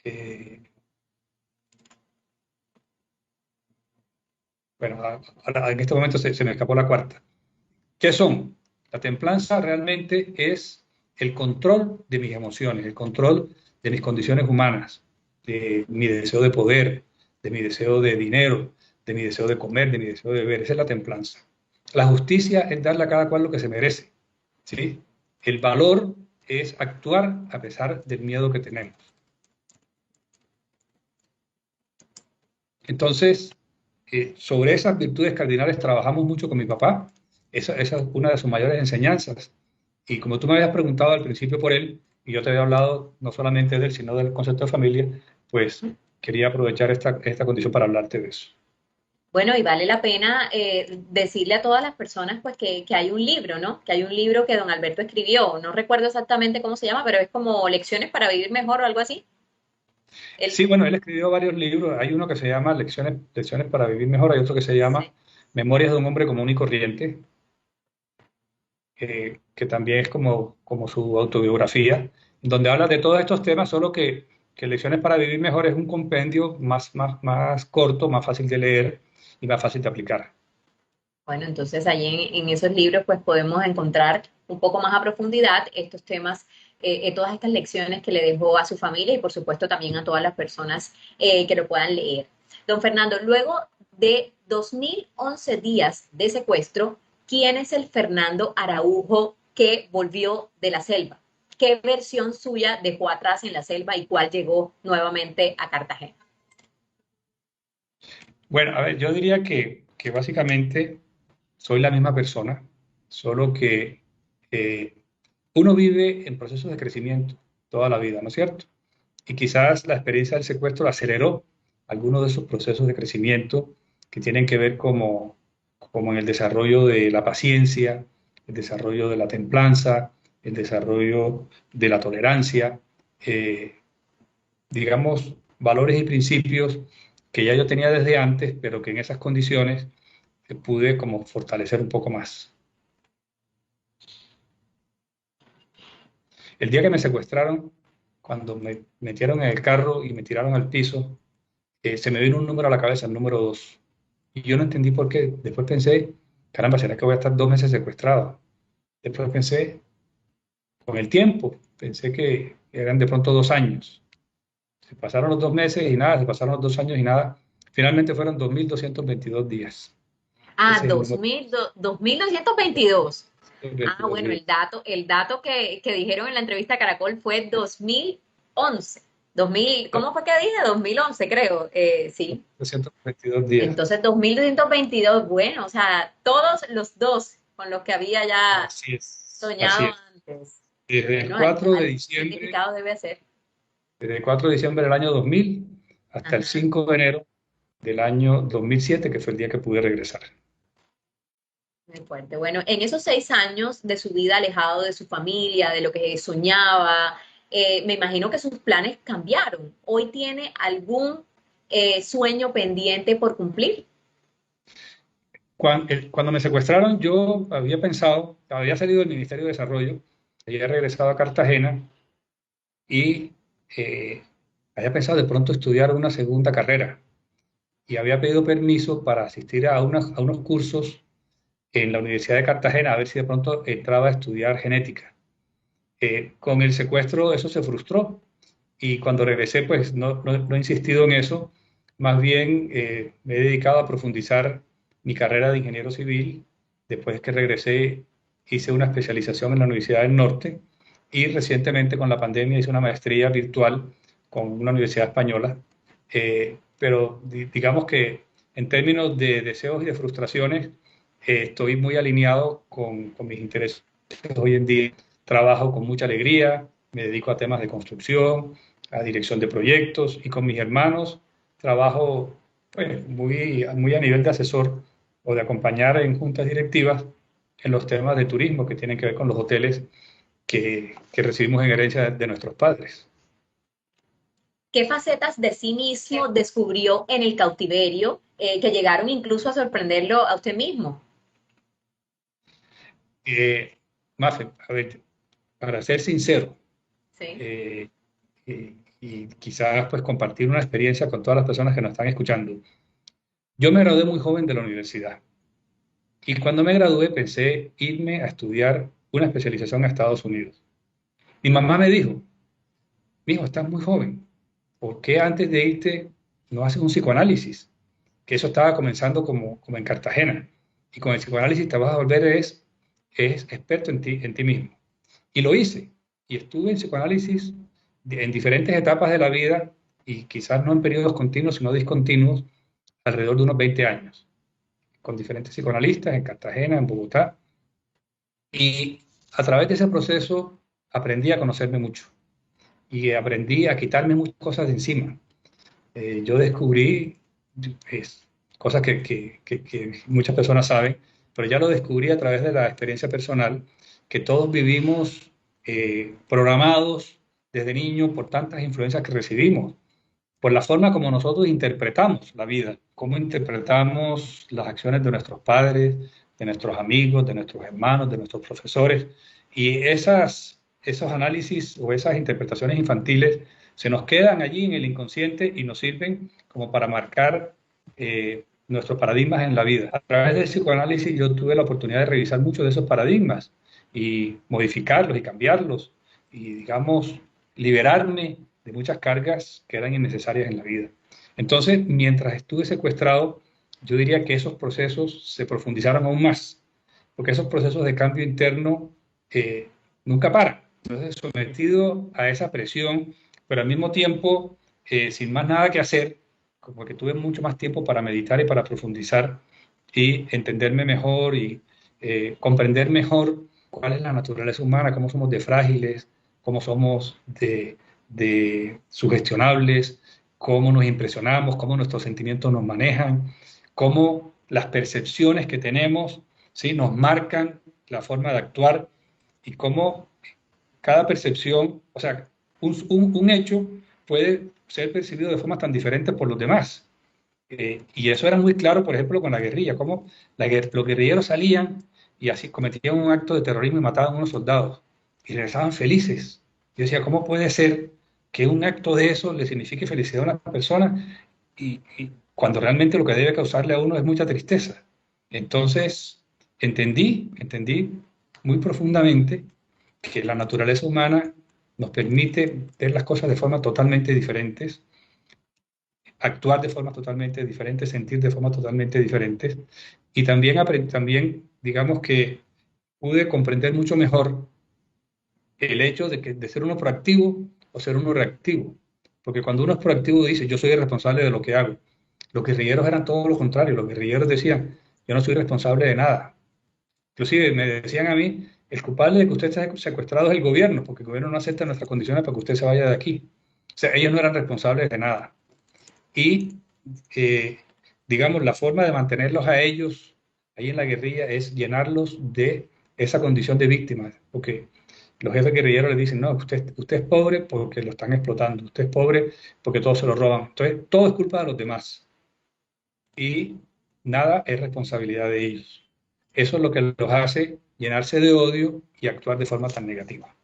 eh, Bueno, ahora en este momento se me escapó la cuarta. ¿Qué son? La templanza realmente es el control de mis emociones, el control de mis condiciones humanas, de mi deseo de poder, de mi deseo de dinero, de mi deseo de comer, de mi deseo de beber. Esa es la templanza. La justicia es darle a cada cual lo que se merece, ¿sí? El valor es actuar a pesar del miedo que tenemos. Entonces, sobre esas virtudes cardinales trabajamos mucho con mi papá. Esa es una de sus mayores enseñanzas. Y como tú me habías preguntado al principio por él, y yo te había hablado no solamente de él, sino del concepto de familia, pues quería aprovechar esta condición para hablarte de eso. Bueno, y vale la pena decirle a todas las personas pues que hay un libro, ¿no? Que hay un libro que don Alberto escribió, no recuerdo exactamente cómo se llama, pero es como Lecciones para vivir mejor o algo así. Él, Sí, bueno, él escribió varios libros. Hay uno que se llama Lecciones para vivir mejor, hay otro que se llama sí. Memorias de un hombre común y corriente, que también es como su autobiografía, donde habla de todos estos temas, solo que Lecciones para Vivir Mejor es un compendio más corto, más fácil de leer y más fácil de aplicar. Bueno, entonces allí en esos libros pues podemos encontrar un poco más a profundidad estos temas, todas estas lecciones que le dejó a su familia y por supuesto también a todas las personas que lo puedan leer. Don Fernando, luego de 2011 días de secuestro, ¿quién es el Fernando Araujo que volvió de la selva? ¿Qué versión suya dejó atrás en la selva y cuál llegó nuevamente a Cartagena? Bueno, a ver, yo diría que básicamente soy la misma persona, solo que eh, uno vive en procesos de crecimiento toda la vida, ¿no es cierto? Y quizás la experiencia del secuestro aceleró algunos de esos procesos de crecimiento que tienen que ver como en el desarrollo de la paciencia, el desarrollo de la templanza, el desarrollo de la tolerancia, eh, digamos, valores y principios que ya yo tenía desde antes, pero que en esas condiciones pude como fortalecer un poco más. El día que me secuestraron, cuando me metieron en el carro y me tiraron al piso, se me vino un número a la cabeza, el número 2. Y yo no entendí por qué. Después pensé, caramba, ¿será que voy a estar 2 meses secuestrado? Después pensé, con el tiempo, pensé que eran de pronto 2 años. Se pasaron los 2 meses y nada, se pasaron los 2 años y nada. Finalmente fueron 2.222 días. Ah, Ese es el número 2.922. Ah, 222 bueno, días. el dato que dijeron en la entrevista a Caracol fue 2011. 2000, ¿cómo fue que dije? 2011, creo. Sí. 222 días. Entonces, 2222, bueno, o sea, todos los dos con los que había ya Así es, así soñado es. antes. Desde el Bueno, 4 de algún diciembre, significado debe ser. desde el 4 de diciembre del año 2000 hasta el Ajá. 5 de enero del año 2007, que fue el día que pude regresar. Muy fuerte. Bueno, en esos 6 años de su vida alejado de su familia, de lo que soñaba, me imagino que sus planes cambiaron. ¿Hoy tiene algún sueño pendiente por cumplir? Cuando me secuestraron, yo había pensado, había salido del Ministerio de Desarrollo, había regresado a Cartagena y había pensado de pronto estudiar una segunda carrera y había pedido permiso para asistir a unos cursos en la Universidad de Cartagena a ver si de pronto entraba a estudiar genética. Con el secuestro eso se frustró y cuando regresé pues no he insistido en eso, más bien me he dedicado a profundizar mi carrera de ingeniero civil. Después que regresé hice una especialización en la Universidad del Norte y recientemente con la pandemia hice una maestría virtual con una universidad española. Pero digamos que en términos de deseos y de frustraciones estoy muy alineado con mis intereses hoy en día. Trabajo con mucha alegría, me dedico a temas de construcción, a dirección de proyectos y con mis hermanos trabajo pues, muy a nivel de asesor o de acompañar en juntas directivas en los temas de turismo que tienen que ver con los hoteles que recibimos en herencia de nuestros padres. ¿Qué facetas de sí mismo descubrió en el cautiverio que llegaron incluso a sorprenderlo a usted mismo? Eh, Mafe, a ver, para ser sincero, Sí. eh, y quizás pues compartir una experiencia con todas las personas que nos están escuchando. Yo me gradué muy joven de la universidad y cuando me gradué pensé irme a estudiar una especialización a Estados Unidos. Mi mamá me dijo, mijo, estás muy joven, ¿por qué antes de irte no haces un psicoanálisis? Que eso estaba comenzando como en Cartagena. Y con el psicoanálisis te vas a volver es experto en ti mismo. Y lo hice. Y estuve en psicoanálisis en diferentes etapas de la vida y quizás no en periodos continuos, sino discontinuos, alrededor de unos 20 años, con diferentes psicoanalistas en Cartagena, en Bogotá. Y a través de ese proceso aprendí a conocerme mucho y aprendí a quitarme muchas cosas de encima. Yo descubrí es, cosas que muchas personas saben, pero ya lo descubrí a través de la experiencia personal, que todos vivimos programados desde niños por tantas influencias que recibimos, por la forma como nosotros interpretamos la vida, cómo interpretamos las acciones de nuestros padres, de nuestros amigos, de nuestros hermanos, de nuestros profesores, y esos análisis o esas interpretaciones infantiles se nos quedan allí en el inconsciente y nos sirven como para marcar nuestros paradigmas en la vida. A través del psicoanálisis yo tuve la oportunidad de revisar muchos de esos paradigmas y modificarlos y cambiarlos y, digamos, liberarme de muchas cargas que eran innecesarias en la vida. Entonces, mientras estuve secuestrado, yo diría que esos procesos se profundizaron aún más, porque esos procesos de cambio interno eh, nunca paran. Entonces, sometido a esa presión, pero al mismo tiempo, sin más nada que hacer, como que tuve mucho más tiempo para meditar y para profundizar y entenderme mejor y comprender mejor cuál es la naturaleza humana, cómo somos de frágiles, cómo somos de sugestionables, cómo nos impresionamos, cómo nuestros sentimientos nos manejan, cómo las percepciones que tenemos, ¿sí?, nos marcan la forma de actuar y cómo cada percepción, o sea, un hecho puede ser percibido de formas tan diferentes por los demás. Y eso era muy claro, por ejemplo, con la guerrilla, cómo los guerrilleros salían y así cometían un acto de terrorismo y mataban a unos soldados y regresaban felices. Yo decía, ¿cómo puede ser que un acto de eso le signifique felicidad a una persona y cuando realmente lo que debe causarle a uno es mucha tristeza? Entonces, entendí muy profundamente que la naturaleza humana nos permite ver las cosas de forma totalmente diferentes, actuar de forma totalmente diferente, sentir de forma totalmente diferente. Y también digamos que pude comprender mucho mejor el hecho de ser uno proactivo o ser uno reactivo. Porque cuando uno es proactivo dice, yo soy el responsable de lo que hago. Los guerrilleros eran todo lo contrario. Los guerrilleros decían, yo no soy responsable de nada. Inclusive me decían a mí, el culpable de que usted esté secuestrado es el gobierno, porque el gobierno no acepta nuestras condiciones para que usted se vaya de aquí. O sea, ellos no eran responsables de nada. Y, eh, digamos, la forma de mantenerlos a ellos ahí en la guerrilla es llenarlos de esa condición de víctimas, porque los jefes guerrilleros les dicen, no, usted es pobre porque lo están explotando, usted es pobre porque todos se lo roban. Entonces, todo es culpa de los demás y nada es responsabilidad de ellos. Eso es lo que los hace llenarse de odio y actuar de forma tan negativa.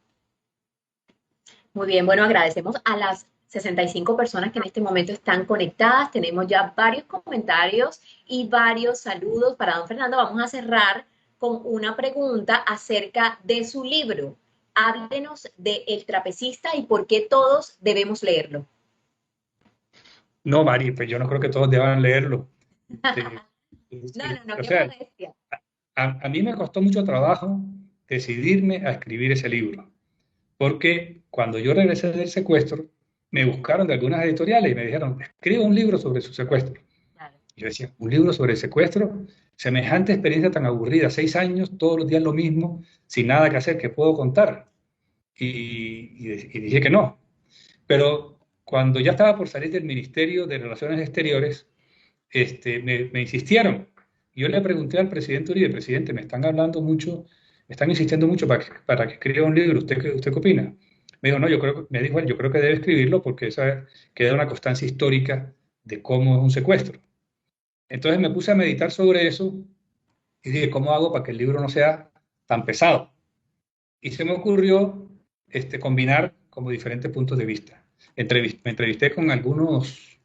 Muy bien, bueno, agradecemos a las 65 personas que en este momento están conectadas. Tenemos ya varios comentarios y varios saludos para don Fernando. Vamos a cerrar con una pregunta acerca de su libro. Háblenos de El Trapecista y por qué todos debemos leerlo. No, Mari, pues yo no creo que todos deban leerlo. No, O qué sea, modestia. a mí me costó mucho trabajo decidirme a escribir ese libro, porque cuando yo regresé del secuestro, me buscaron de algunas editoriales y me dijeron, escriba un libro sobre su secuestro. Claro. Y yo decía, ¿un libro sobre el secuestro? Semejante experiencia tan aburrida, 6 años, todos los días lo mismo, sin nada que hacer, que puedo contar. Y dije que no. Pero cuando ya estaba por salir del Ministerio de Relaciones Exteriores, me insistieron. Yo le pregunté al presidente Uribe, presidente, me están hablando mucho, me están insistiendo mucho para que escriba un libro. ¿Usted qué opina? Me dijo, no, me dijo él, yo creo que debe escribirlo porque esa queda una constancia histórica de cómo es un secuestro. Entonces me puse a meditar sobre eso y dije, ¿cómo hago para que el libro no sea tan pesado? Y se me ocurrió combinar como diferentes puntos de vista. Me entrevisté con algunos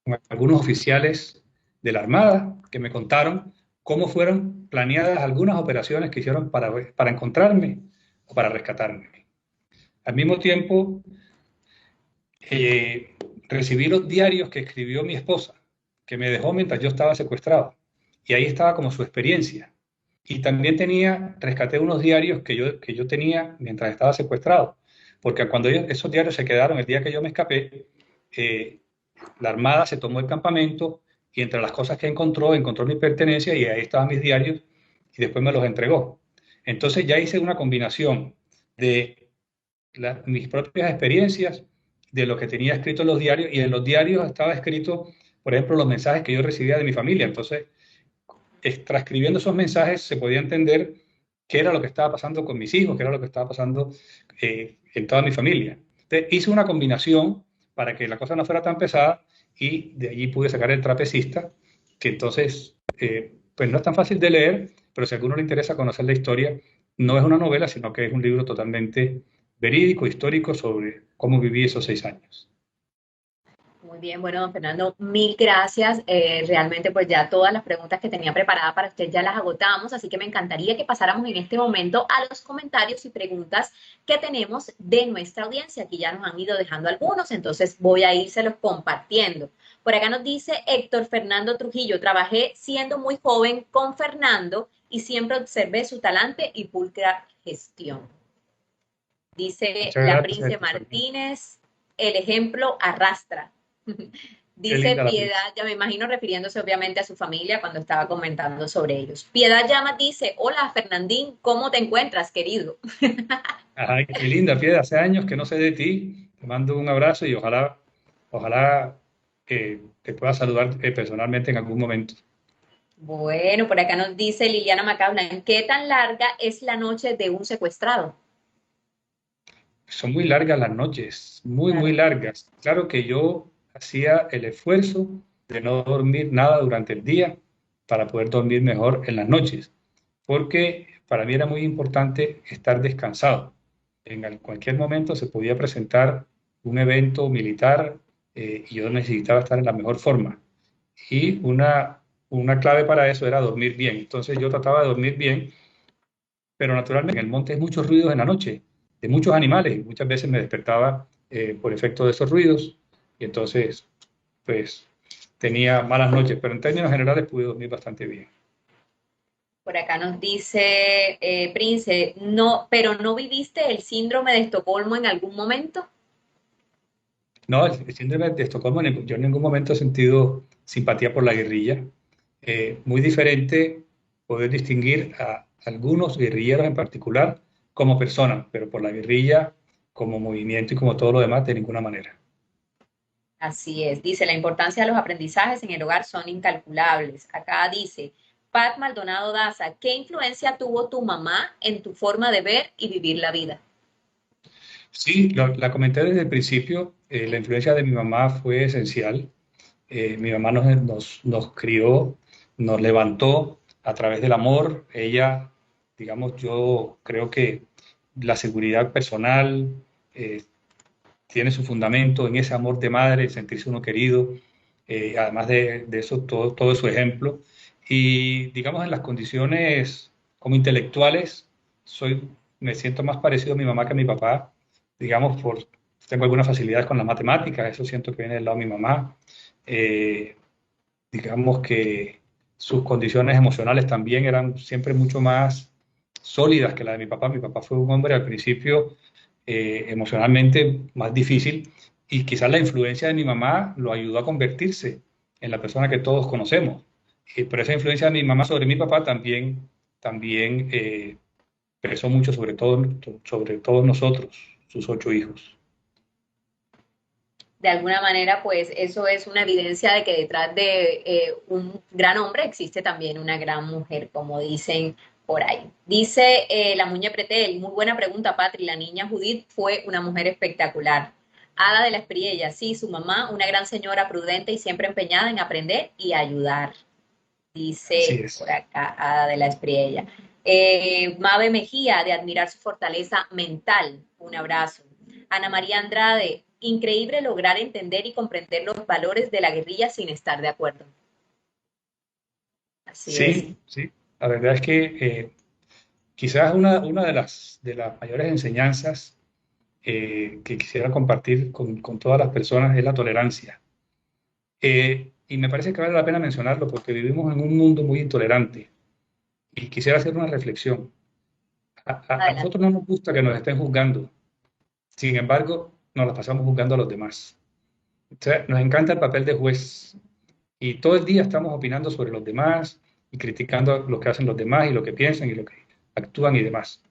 con algunos oficiales de la Armada que me contaron cómo fueron planeadas algunas operaciones que hicieron para encontrarme o para rescatarme. Al mismo tiempo, eh, recibí los diarios que escribió mi esposa, que me dejó mientras yo estaba secuestrado. Y ahí estaba como su experiencia. Y también rescaté unos diarios que yo tenía mientras estaba secuestrado. Porque cuando esos diarios se quedaron el día que yo me escapé, eh, la Armada se tomó el campamento y entre las cosas que encontró mi pertenencia y ahí estaban mis diarios y después me los entregó. Entonces ya hice una combinación de mis propias experiencias, de lo que tenía escrito en los diarios, y en los diarios estaba escrito, por ejemplo, los mensajes que yo recibía de mi familia. Entonces, transcribiendo esos mensajes se podía entender qué era lo que estaba pasando con mis hijos, qué era lo que estaba pasando en toda mi familia. Entonces, hice una combinación para que la cosa no fuera tan pesada y de allí pude sacar el trapecista, que entonces, pues no es tan fácil de leer, pero si a alguno le interesa conocer la historia, no es una novela, sino que es un libro totalmente verídico, histórico, sobre cómo viví esos 6 años. Muy bien, bueno, don Fernando, mil gracias. Realmente, pues ya todas las preguntas que tenía preparadas para usted ya las agotamos, así que me encantaría que pasáramos en este momento a los comentarios y preguntas que tenemos de nuestra audiencia. Aquí ya nos han ido dejando algunos, entonces voy a írselos compartiendo. Por acá nos dice Héctor Fernando Trujillo: trabajé siendo muy joven con Fernando y siempre observé su talante y pulcra gestión. Dice Muchas la gracias, Prince Héctor Fernando. Martínez: el ejemplo arrastra. Qué Dice linda la Piedad, Pris. ya me imagino refiriéndose obviamente a su familia cuando estaba comentando sobre ellos. Piedad Llama dice: hola Fernandín, ¿cómo te encuentras, querido? Ay, qué linda, Piedra. Hace años que no sé de ti. Te mando un abrazo y ojalá te pueda saludar personalmente en algún momento. Bueno, por acá nos dice Liliana Macablan: ¿qué tan larga es la noche de un secuestrado? Son muy largas las noches, muy, muy Claro. largas. Claro que yo hacía el esfuerzo de no dormir nada durante el día para poder dormir mejor en las noches, porque para mí era muy importante estar descansado. Cualquier momento se podía presentar un evento militar y yo necesitaba estar en la mejor forma. Y una clave para eso era dormir bien. Entonces yo trataba de dormir bien, pero naturalmente en el monte hay muchos ruidos en la noche, de muchos animales, y muchas veces me despertaba por efecto de esos ruidos, y entonces, pues, tenía malas noches, pero en términos generales pude dormir bastante bien. Por acá nos dice Prince: no, pero ¿no viviste el síndrome de Estocolmo en algún momento? No, el síndrome de Estocolmo, yo en ningún momento he sentido simpatía por la guerrilla. Muy diferente poder distinguir a algunos guerrilleros en particular como personas, pero por la guerrilla como movimiento y como todo lo demás, de ninguna manera. Así es, dice: la importancia de los aprendizajes en el hogar son incalculables. Acá dice Pat Maldonado Daza: ¿qué influencia tuvo tu mamá en tu forma de ver y vivir la vida? Sí, la comenté desde el principio. La influencia de mi mamá fue esencial. Mi mamá nos crió, nos levantó a través del amor. Ella, digamos, yo creo que la seguridad personal eh, tiene su fundamento en ese amor de madre, sentirse uno querido. Además de eso, todo su ejemplo. Y, digamos, en las condiciones como intelectuales, me siento más parecido a mi mamá que a mi papá. Digamos, tengo algunas facilidades con las matemáticas, eso siento que viene del lado de mi mamá. Eh, digamos que sus condiciones emocionales también eran siempre mucho más sólidas que la de mi papá. Mi papá fue un hombre al principio emocionalmente más difícil y quizás la influencia de mi mamá lo ayudó a convertirse en la persona que todos conocemos. Pero esa influencia de mi mamá sobre mi papá también pesó mucho sobre todos nosotros, sus 8 hijos. De alguna manera, pues eso es una evidencia de que detrás de un gran hombre existe también una gran mujer, como dicen por ahí. Dice la Muñe Pretel: muy buena pregunta, Patri. La niña Judith fue una mujer espectacular. Ada de la Espriella: sí, su mamá, una gran señora prudente y siempre empeñada en aprender y ayudar. Así Dice por es. acá Ada de la Espriella. Mabe Mejía: de admirar su fortaleza mental. Un abrazo. Ana María Andrade: Increíble lograr entender y comprender los valores de la guerrilla sin estar de acuerdo. Así es. Sí, sí. La verdad es que quizás una de las mayores enseñanzas que quisiera compartir con todas las personas es la tolerancia. Y me parece que vale la pena mencionarlo porque vivimos en un mundo muy intolerante. Y quisiera hacer una reflexión. A Adelante. nosotros no nos gusta que nos estén juzgando. Sin embargo, nos la pasamos juzgando a los demás. O sea, nos encanta el papel de juez. Y todo el día estamos opinando sobre los demás y criticando lo que hacen los demás y lo que piensan y lo que actúan y demás.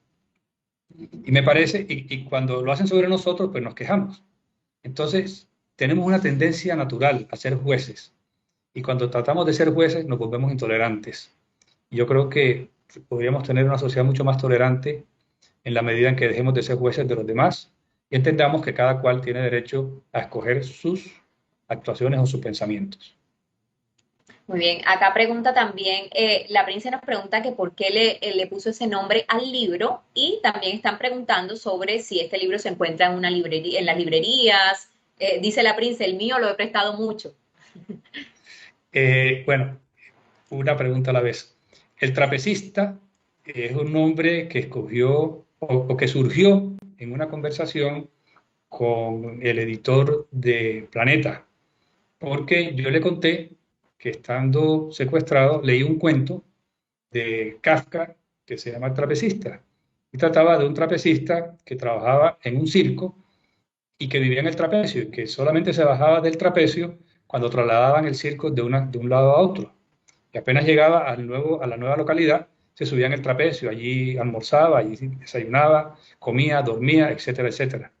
Y me parece, y cuando lo hacen sobre nosotros, pues nos quejamos. Entonces, tenemos una tendencia natural a ser jueces. Y cuando tratamos de ser jueces, nos volvemos intolerantes. Yo creo que podríamos tener una sociedad mucho más tolerante en la medida en que dejemos de ser jueces de los demás y entendamos que cada cual tiene derecho a escoger sus actuaciones o sus pensamientos. Muy bien, acá pregunta también, la princesa nos pregunta que por qué le puso ese nombre al libro y también están preguntando sobre si este libro se encuentra en una librería, en las librerías. Dice la princesa, el mío lo he prestado mucho. Bueno, una pregunta a la vez. El trapecista es un nombre que escogió o que surgió en una conversación con el editor de Planeta, porque yo le conté que estando secuestrado leí un cuento de Kafka que se llama El trapecista y trataba de un trapecista que trabajaba en un circo y que vivía en el trapecio y que solamente se bajaba del trapecio cuando trasladaban el circo de un lado a otro. Y apenas llegaba a la nueva localidad, se subía en el trapecio, allí almorzaba, allí desayunaba, comía, dormía, etcétera, etcétera.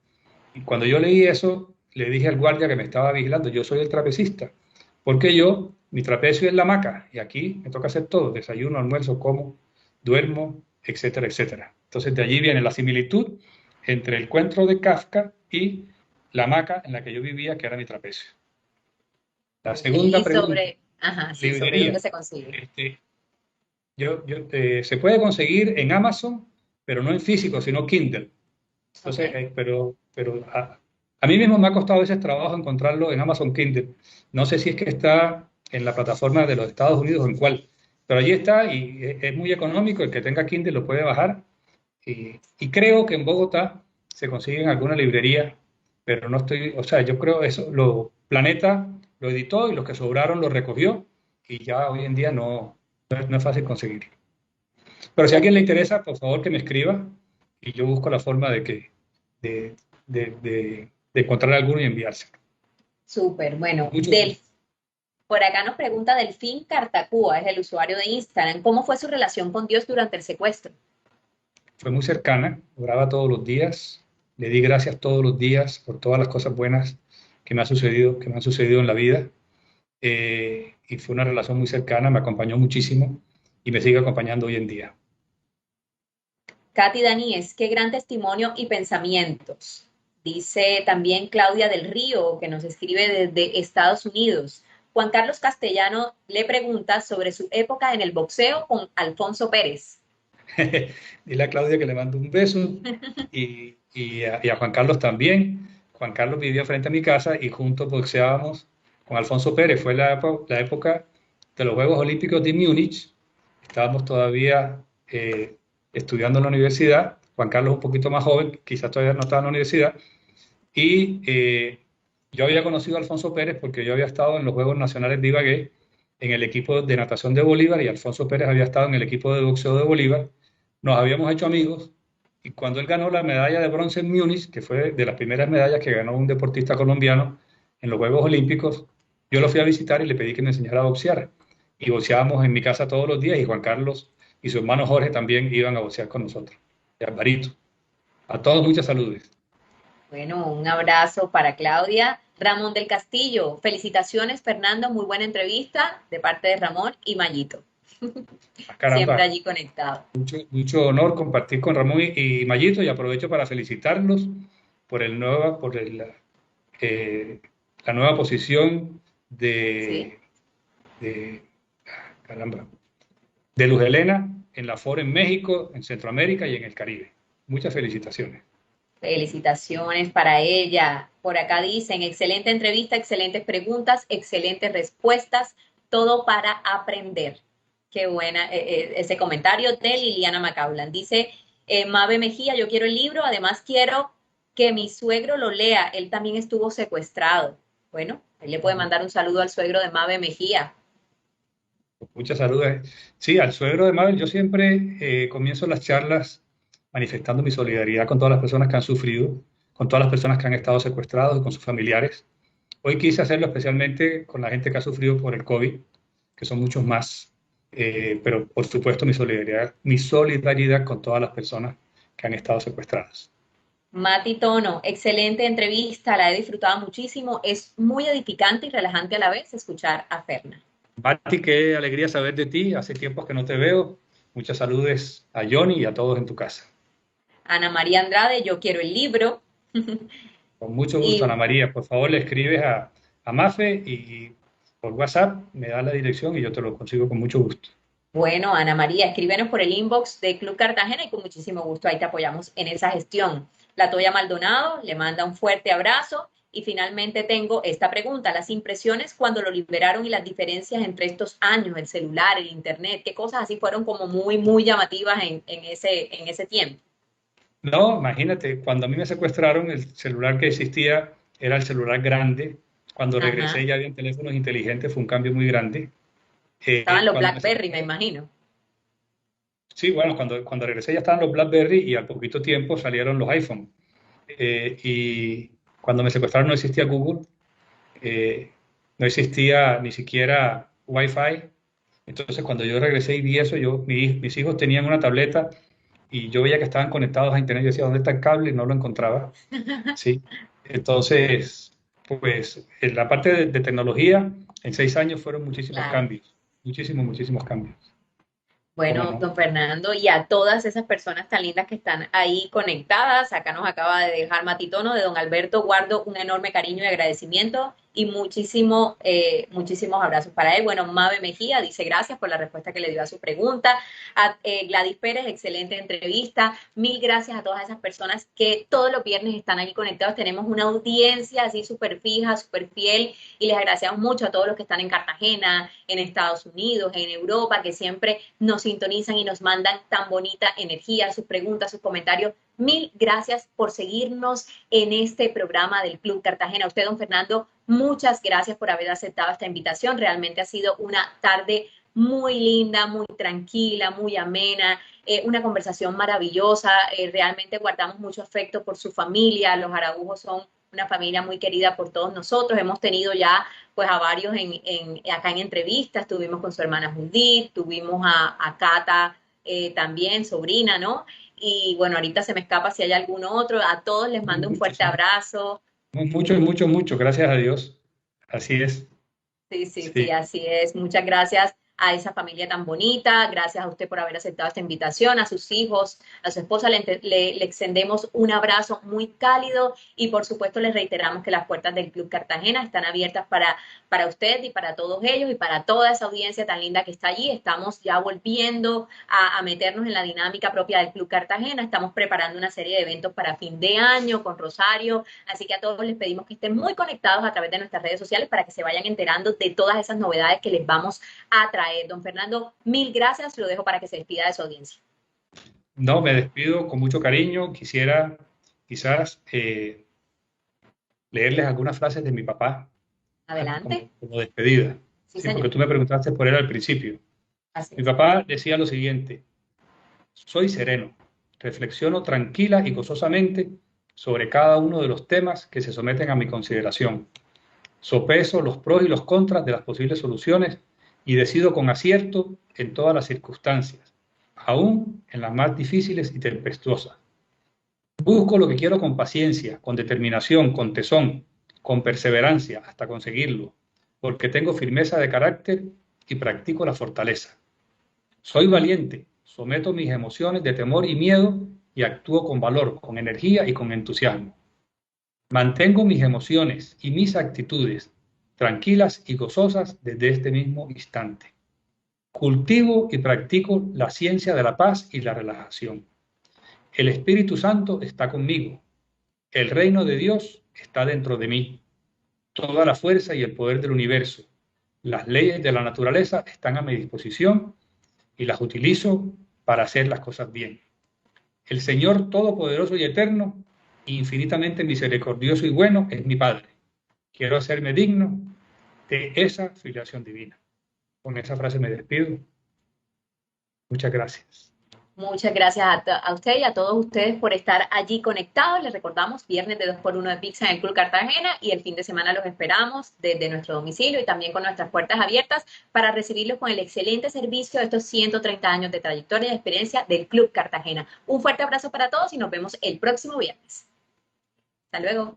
Y cuando yo leí eso, le dije al guardia que me estaba vigilando, yo soy el trapecista, porque yo, mi trapecio es la hamaca, y aquí me toca hacer todo, desayuno, almuerzo, como, duermo, etcétera, etcétera. Entonces de allí viene la similitud entre el cuento de Kafka y la hamaca en la que yo vivía, que era mi trapecio. La Muy bien, segunda y pregunta, sobre, ajá, sí, sobre dónde librería. se consigue. Este, se puede conseguir en Amazon, pero no en físico, sino Kindle. Ok. Entonces, pero a mí mismo me ha costado a veces trabajo encontrarlo en Amazon Kindle. No sé si es que está en la plataforma de los Estados Unidos o en cuál, pero allí está y es muy económico. El que tenga Kindle lo puede bajar. Y creo que en Bogotá se consigue en alguna librería, pero no estoy, o sea, yo creo eso, Planeta lo editó y los que sobraron lo recogió y ya hoy en día no es fácil conseguirlo. Pero si a alguien le interesa, por favor que me escriba y yo busco la forma de, de encontrar alguno y enviárselo. Súper, bueno, Mucho gusto. por acá nos pregunta Delfín Cartacúa, es el usuario de Instagram, ¿cómo fue su relación con Dios durante el secuestro? Fue muy cercana, oraba todos los días, le di gracias todos los días por todas las cosas buenas que me han sucedido en la vida. Y fue una relación muy cercana, me acompañó muchísimo y me sigue acompañando hoy en día. Katy Daníez, qué gran testimonio y pensamientos. Dice también Claudia del Río, que nos escribe desde Estados Unidos. Juan Carlos Castellano le pregunta sobre su época en el boxeo con Alfonso Pérez. Dile a Claudia que le mando un beso y a Juan Carlos también. Juan Carlos vivía frente a mi casa y juntos boxeábamos con Alfonso Pérez. Fue la época de los Juegos Olímpicos de Múnich. Estábamos todavía estudiando en la universidad. Juan Carlos un poquito más joven, quizás todavía no estaba en la universidad. Y yo había conocido a Alfonso Pérez porque yo había estado en los Juegos Nacionales de Ibagué en el equipo de natación de Bolívar y Alfonso Pérez había estado en el equipo de boxeo de Bolívar. Nos habíamos hecho amigos y cuando él ganó la medalla de bronce en Múnich, que fue de las primeras medallas que ganó un deportista colombiano en los Juegos Olímpicos, yo lo fui a visitar y le pedí que me enseñara a boxear. Y boxeábamos en mi casa todos los días y Juan Carlos y su hermano Jorge también iban a boxear con nosotros. Y Alvarito. A todos muchas saludes. Bueno, un abrazo para Claudia. Ramón del Castillo, felicitaciones Fernando, muy buena entrevista de parte de Ramón y Mayito. Ah, Siempre caramba, allí conectado. mucho honor compartir con Ramón y Mayito y aprovecho para felicitarlos por eh, la nueva posición ¿Sí? de, caramba, de Luz Helena en la FOR en México, en Centroamérica y en el Caribe. Muchas felicitaciones. Felicitaciones para ella. Por acá dicen, excelente entrevista, excelentes preguntas, excelentes respuestas, todo para aprender. Qué buena ese comentario de Liliana Macaulan. Dice Mabe Mejía, yo quiero el libro, además quiero que mi suegro lo lea, él también estuvo secuestrado. Bueno, él le puede mandar un saludo al suegro de Mabe Mejía. Muchas saludos. Sí, al suegro de Mabel, yo siempre comienzo las charlas manifestando mi solidaridad con todas las personas que han sufrido, con todas las personas que han estado secuestrados y con sus familiares. Hoy quise hacerlo especialmente con la gente que ha sufrido por el COVID, que son muchos más, pero por supuesto mi solidaridad con todas las personas que han estado secuestradas. Mati Tono, excelente entrevista, la he disfrutado muchísimo. Es muy edificante y relajante a la vez escuchar a Ferna. Mati, qué alegría saber de ti. Hace tiempos que no te veo. Muchas saludes a Johnny y a todos en tu casa. Ana María Andrade, yo quiero el libro. Con mucho gusto, Ana Y María. Por favor, le escribes a Mafe y por WhatsApp me da la dirección y yo te lo consigo con mucho gusto. bueno, Ana María, escríbenos por el inbox de Club Cartagena y con muchísimo gusto ahí te apoyamos en esa gestión. La Toya Maldonado le manda un fuerte abrazo. Y finalmente tengo esta pregunta, las impresiones cuando lo liberaron y las diferencias entre estos años, el celular, el internet, qué cosas así fueron como muy, muy llamativas en ese tiempo. No, imagínate, cuando a mí me secuestraron, el celular que existía era el celular grande. Cuando regresé Ajá. ya había teléfonos inteligentes, fue un cambio muy grande. Estaban los Cuando me BlackBerry, me secuestraron, imagino. sí, bueno, cuando regresé ya estaban los BlackBerry y al poquito tiempo salieron los iPhone. Y cuando me secuestraron no existía Google, no existía ni siquiera Wi-Fi. Entonces, cuando yo regresé y vi eso, mis hijos tenían una tableta y yo veía que estaban conectados a internet. Yo decía, ¿dónde está el cable? Y no lo encontraba. Sí. Entonces, pues, en la parte de tecnología, en 6 años fueron muchísimos Claro. cambios. Muchísimos, muchísimos cambios. ¿Cómo Bueno, no? don Fernando, y a todas esas personas tan lindas que están ahí conectadas, acá nos acaba de dejar Matitono de don Alberto, guardo un enorme cariño y agradecimiento y muchísimos abrazos para él. Bueno, Mabe Mejía dice gracias por la respuesta que le dio a su pregunta. A Gladys Pérez, excelente entrevista. Mil gracias a todas esas personas que todos los viernes están ahí conectados. Tenemos una audiencia así súper fija, súper fiel y les agradecemos mucho a todos los que están en Cartagena, en Estados Unidos, en Europa, que siempre nos sintonizan y nos mandan tan bonita energía, sus preguntas, sus comentarios. Mil gracias por seguirnos en este programa del Club Cartagena. A usted, don Fernando, muchas gracias por haber aceptado esta invitación. Realmente ha sido una tarde muy linda, muy tranquila, muy amena, una conversación maravillosa. Realmente guardamos mucho afecto por su familia. Los Araújos son una familia muy querida por todos nosotros. Hemos tenido ya pues a varios acá en entrevistas, tuvimos con su hermana Judith, tuvimos a Cata también, sobrina, ¿no? Y bueno, ahorita se me escapa si hay alguno otro. A todos les mando un Muchos, fuerte abrazo. muchos, muchos, muchos. Gracias a Dios. Así es. Sí, sí, sí, Sí. así es. Muchas gracias a esa familia tan bonita. Gracias a usted por haber aceptado esta invitación, a sus hijos, a su esposa. Le extendemos un abrazo muy cálido y por supuesto les reiteramos que las puertas del Club Cartagena están abiertas para usted y para todos ellos y para toda esa audiencia tan linda que está allí. Estamos ya volviendo a meternos en la dinámica propia del Club Cartagena. Estamos preparando una serie de eventos para fin de año con Rosario. Así que a todos les pedimos que estén muy conectados a través de nuestras redes sociales para que se vayan enterando de todas esas novedades que les vamos a traer. Don Fernando, mil gracias. Lo dejo para que se despida de su audiencia. No, me despido con mucho cariño. Quisiera quizás leerles algunas frases de mi papá Adelante. como despedida. Sí, Sí, porque señor. tú me preguntaste por él al principio. Así Mi es. papá decía lo siguiente: soy sereno, reflexiono tranquila y gozosamente sobre cada uno de los temas que se someten a mi consideración. Sopeso los pros y los contras de las posibles soluciones y decido con acierto en todas las circunstancias, aún en las más difíciles y tempestuosas. Busco lo que quiero con paciencia, con determinación, con tesón, con perseverancia hasta conseguirlo, porque tengo firmeza de carácter y practico la fortaleza. Soy valiente, someto mis emociones de temor y miedo y actúo con valor, con energía y con entusiasmo. Mantengo mis emociones y mis actitudes tranquilas y gozosas desde este mismo instante. Cultivo y practico la ciencia de la paz y la relajación. El Espíritu Santo está conmigo El reino de Dios está dentro de mí. Toda la fuerza y el poder del universo, las leyes de la naturaleza están a mi disposición y las utilizo para hacer las cosas bien. El Señor Todopoderoso y Eterno, infinitamente misericordioso y bueno, es mi Padre. Quiero hacerme digno de esa filiación divina. Con esa frase me despido. Muchas gracias. Muchas gracias a usted y a todos ustedes por estar allí conectados. Les recordamos, viernes de 2x1 de pizza en el Club Cartagena, y el fin de semana los esperamos desde nuestro domicilio y también con nuestras puertas abiertas para recibirlos con el excelente servicio de estos 130 años de trayectoria y experiencia del Club Cartagena. Un fuerte abrazo para todos y nos vemos el próximo viernes. Hasta luego.